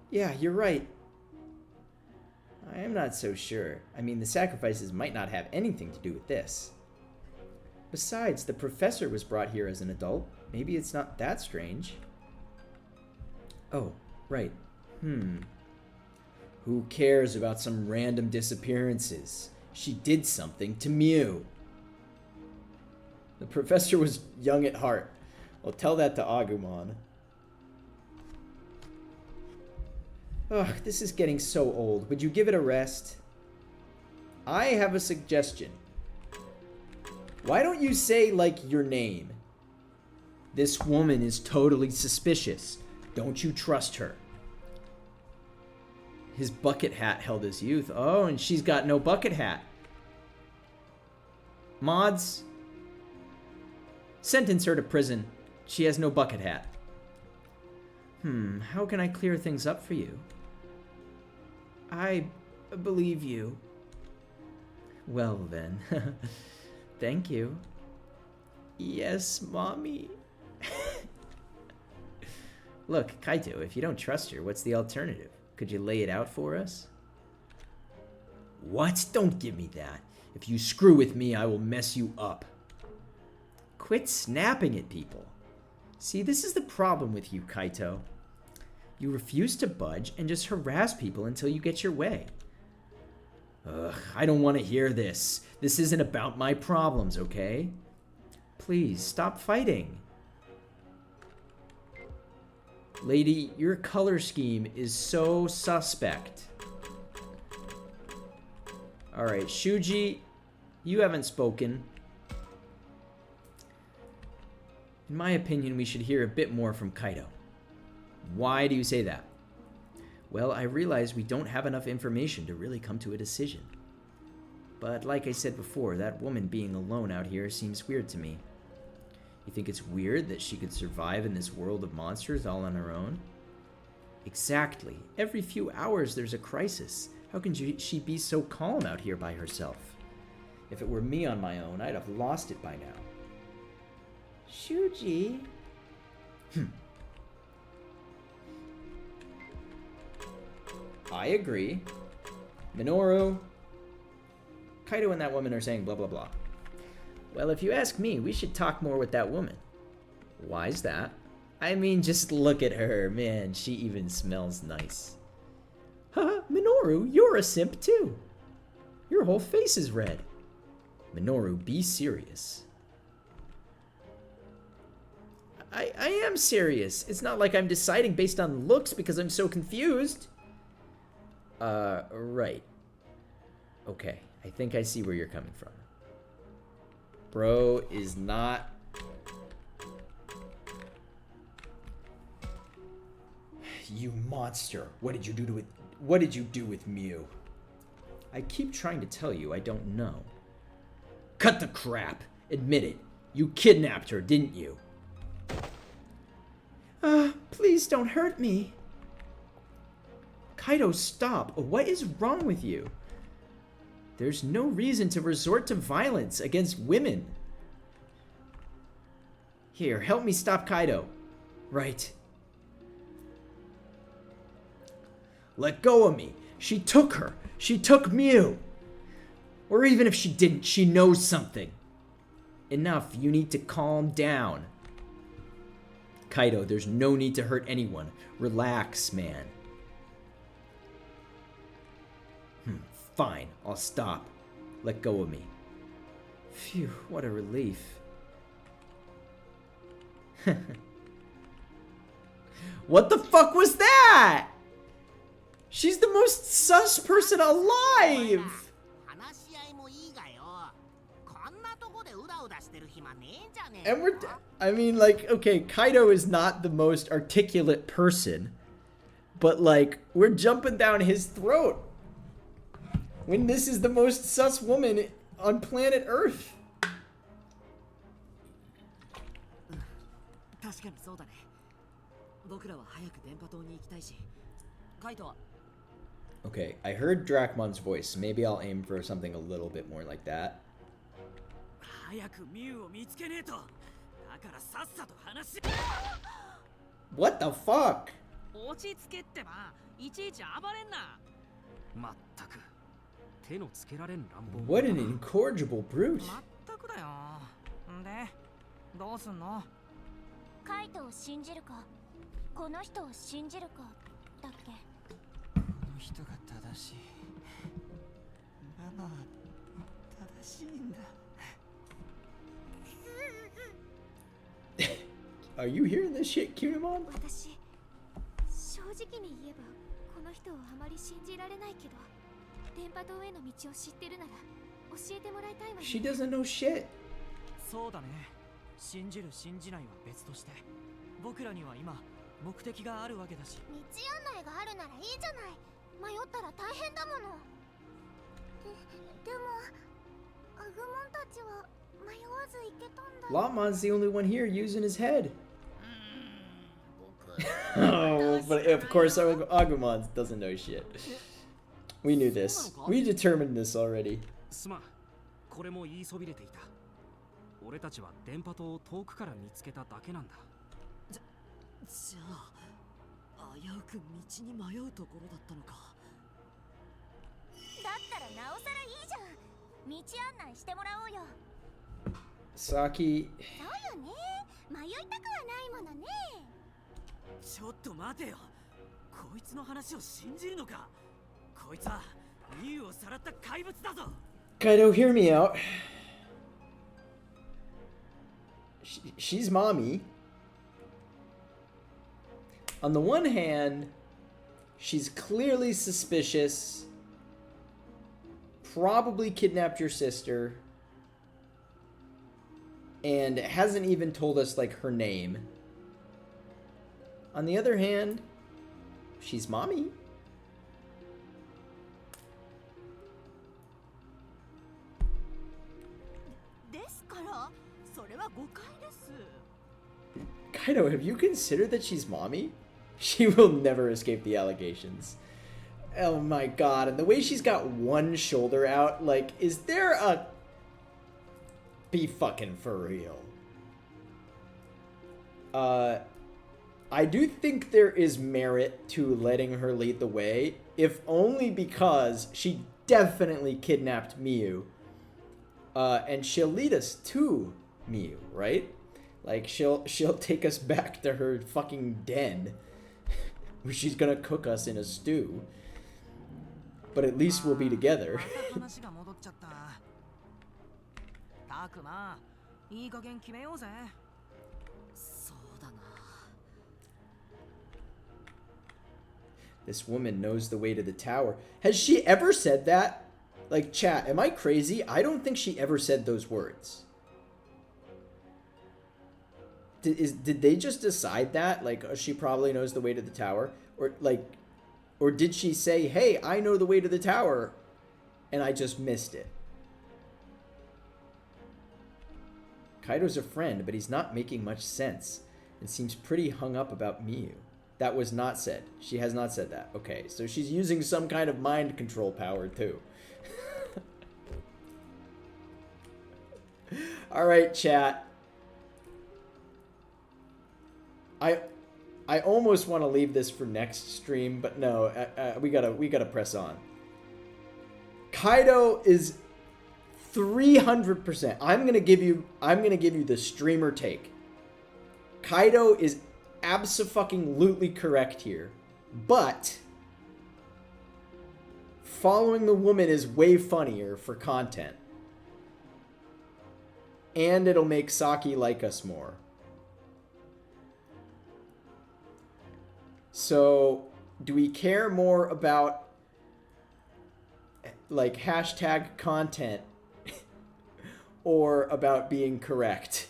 Yeah, you're right. I am not so sure. I mean, the sacrifices might not have anything to do with this. Besides, the professor was brought here as an adult. Maybe it's not that strange. Oh, right. Who cares about some random disappearances? She did something to Miu. The professor was young at heart. Well, tell that to Agumon. Ugh, this is getting so old. Would you give it a rest? I have a suggestion. Why don't you say, like, your name? This woman is totally suspicious. Don't you trust her? His bucket hat held his youth. Oh, and she's got no bucket hat. Mods, sentence her to prison. She has no bucket hat. How can I clear things up for you? I believe you. Well then, thank you. Yes, mommy. Look, Kaito, if you don't trust her, what's the alternative? Could you lay it out for us? What? Don't give me that. If you screw with me, I will mess you up. Quit snapping at people. See, this is the problem with you, Kaito. You refuse to budge and just harass people until you get your way. Ugh, I don't want to hear this. This isn't about my problems, okay? Please, stop fighting. Lady, your color scheme is so suspect. Alright, Shuji, you haven't spoken. In my opinion, we should hear a bit more from Kaito. Why do you say that? Well, I realize we don't have enough information to really come to a decision. But like I said before, that woman being alone out here seems weird to me. You think it's weird that she could survive in this world of monsters all on her own? Exactly. Every few hours there's a crisis. How can she be so calm out here by herself? If it were me on my own, I'd have lost it by now. Shuji? I agree. Minoru. Kaito and that woman are saying blah blah blah. Well, if you ask me, we should talk more with that woman. Why's that? I mean, just look at her. Man, she even smells nice. Haha, Minoru, you're a simp too. Your whole face is red. Minoru, be serious. I am serious. It's not like I'm deciding based on looks because I'm so confused. Right. Okay, I think I see where you're coming from. Bro is not... You monster. What did you do with Mew? I keep trying to tell you I don't know. Cut the crap. Admit it. You kidnapped her, didn't you? Please don't hurt me. Kaito, stop. What is wrong with you? There's no reason to resort to violence against women. Here, help me stop Kaito. Right. Let go of me. She took her. She took Mew. Or even if she didn't, she knows something. Enough. You need to calm down. Kaito, there's no need to hurt anyone. Relax, man. Fine, I'll stop. Let go of me. Phew, what a relief. What the fuck was that? She's the most sus person alive! And I mean, like, okay, Kaito is not the most articulate person, but, like, we're jumping down his throat when this is the most sus woman on planet Earth. Okay, I heard Drachmon's voice. Maybe I'll aim for something a little bit more like that. What the fuck? What an incorrigible brute. Are you hearing this shit, Cunimon? She doesn't know shit. Lopmon's the only one here using his head. Oh, but of course Agumon doesn't know shit. We knew this. We determined this already. Saki. そうだね。ちょっと待てよ。こいつの話を信じるのか。こいつはミユをさらった怪物だぞ。 Kaido, hear me out. She's mommy. On the one hand, she's clearly suspicious. Probably kidnapped your sister. And hasn't even told us, like, her name. On the other hand, she's mommy. Kaido, have you considered that she's mommy? She will never escape the allegations. Oh my god, and the way she's got one shoulder out, like, is there a... Be fucking for real. I do think there is merit to letting her lead the way, if only because she definitely kidnapped Miyu. And she'll lead us to Miyu, right? Like, she'll take us back to her fucking den, where she's gonna cook us in a stew. But at least we'll be together. This woman knows the way to the tower. Has she ever said that? Like, chat, am I crazy? I don't think she ever said those words. Did they just decide that? Like, she probably knows the way to the tower? Or, like, or did she say, hey, I know the way to the tower, and I just missed it? Kaido's a friend, but he's not making much sense, and seems pretty hung up about Miyu. That was not said. She has not said that. Okay, so she's using some kind of mind control power, too. Alright, chat. I almost want to leave this for next stream, but no, we gotta press on. Kaido is 300%. I'm gonna give you the streamer take. Kaido is abso-fucking-lutely correct here, but following the woman is way funnier for content, and it'll make Saki like us more. So, do we care more about, like, hashtag content or about being correct?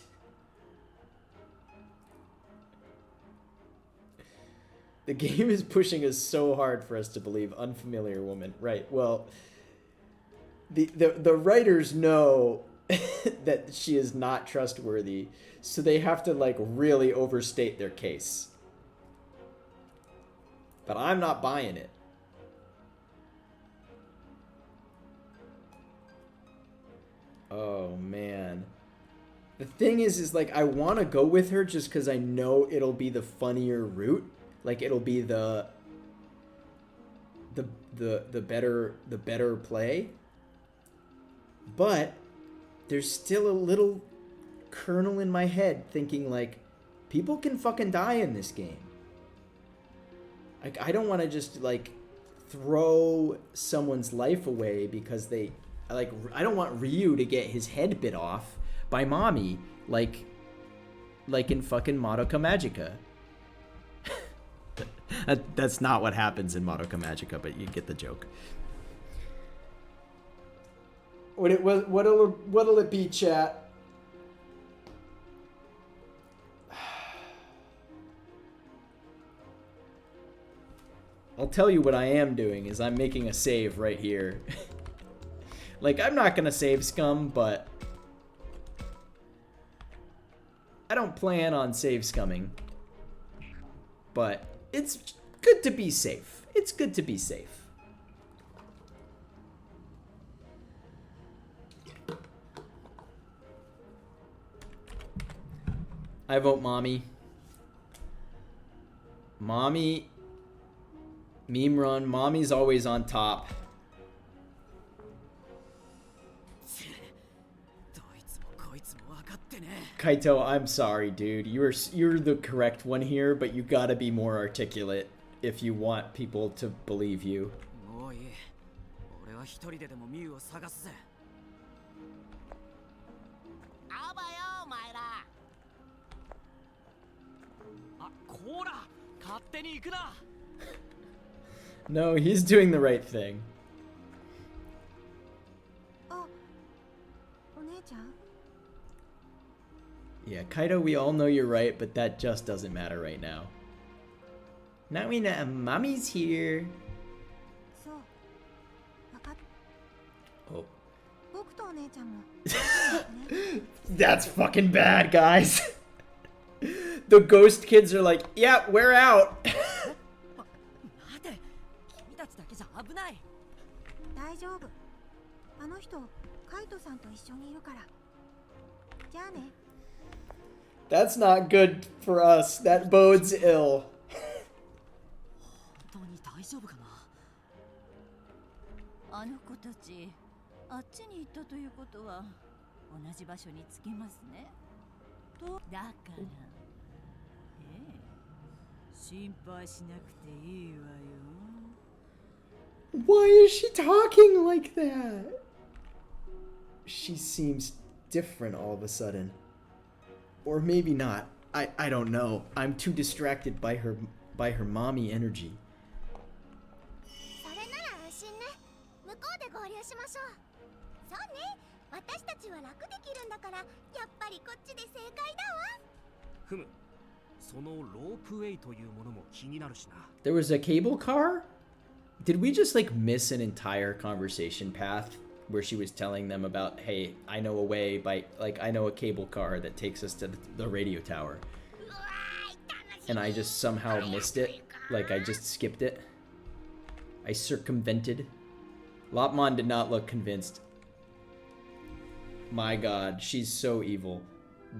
The game is pushing us so hard for us to believe unfamiliar woman. Right, well, the writers know that she is not trustworthy, so they have to, like, really overstate their case. But I'm not buying it. Oh, man. The thing is like, I want to go with her just because I know it'll be the funnier route. Like, it'll be the better play. But there's still a little kernel in my head thinking, like, people can fucking die in this game. Like, I don't want to just, like, throw someone's life away because they, like, I don't want Ryu to get his head bit off by mommy, like in fucking Madoka Magica. That's not what happens in Madoka Magica, but you get the joke. What'll it be, chat? I'll tell you what I am doing is I'm making a save right here. Like, I'm not gonna save scum, but I don't plan on save scumming. But it's good to be safe. It's good to be safe. I vote mommy. Mommy. Meme run. Mommy's always on top. Kaito, I'm sorry, dude. You're the correct one here, but you gotta be more articulate if you want people to believe you. もういい。俺は一人ででもミュウを探すぜ。あばよ、お前ら。あ、こら、勝手に行くな。No, he's doing the right thing. あ、お姉ちゃん。 Yeah, Kaito, we all know you're right, but that just doesn't matter right now. Now we know Mommy's here. そう。わかっ。Oh. 僕とお姉ちゃんも。That's fucking bad, guys. The ghost kids are like, yeah, we're out. 待て、君たちだけじゃ危ない。大丈夫。あの人、カイトさんと一緒にいるから。じゃあね。 That's not good for us. That bodes ill. 本当に大丈夫かな。あの子たち、あっちに行ったということは同じ場所に着きますね。とだから、心配しなくていいわよ。 Why is she talking like that? She seems different all of a sudden. Or maybe not. I don't know. I'm too distracted by her mommy energy. それなら安心ね。向こうで合流しましょう。そうね。私たちは楽できるんだから、やっぱりこっちで正解だわ。ふむ。そのロープウェイというものも気になるしな。 There was a cable car? Did we just like miss an entire conversation path where she was telling them about, hey, I know a way by, like, I know a cable car that takes us to the radio tower. And I just somehow missed it. Like, I just skipped it. I circumvented. Lopmon did not look convinced. My god, she's so evil.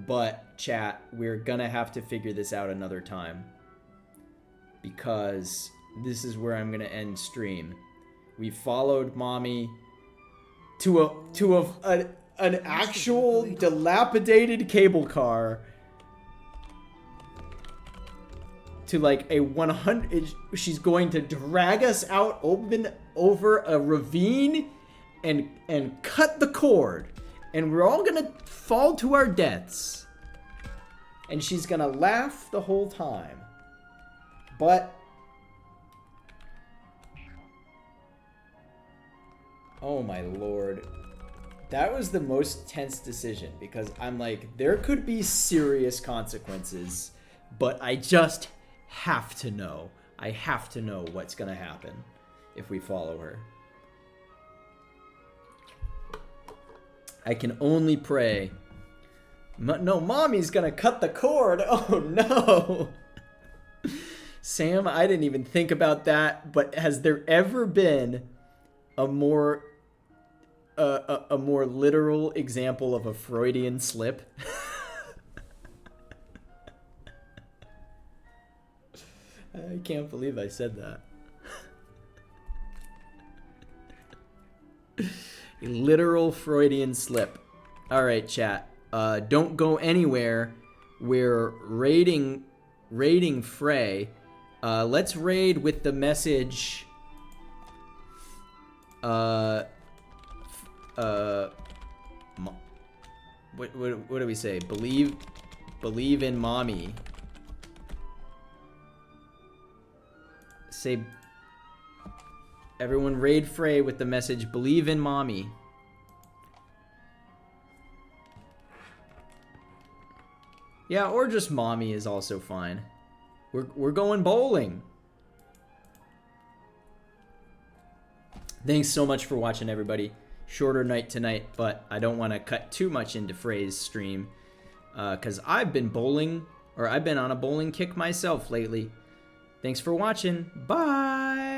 But, chat, we're gonna have to figure this out another time. Because this is where I'm gonna end stream. We followed Mommy to an actual dilapidated cable car to like a 100. She's going to drag us out over a ravine and cut the cord, and we're all gonna fall to our deaths, and she's gonna laugh the whole time. But oh my lord. That was the most tense decision because I'm like, there could be serious consequences, but I just have to know. I have to know what's gonna happen if we follow her. I can only pray. No, Mommy's gonna cut the cord. Oh no. Sam, I didn't even think about that, but has there ever been a more literal example of a Freudian slip? I can't believe I said that. A literal Freudian slip. All right, chat. Don't go anywhere. We're raiding Frey. Let's raid with the message. What do we say? Believe in Mommy. Say, everyone raid Frey with the message, believe in Mommy. Yeah, or just Mommy is also fine. We're going bowling. Thanks so much for watching, everybody. Shorter night tonight, but I don't want to cut too much into Frey's stream because I've been on a bowling kick myself lately. Thanks for watching. Bye!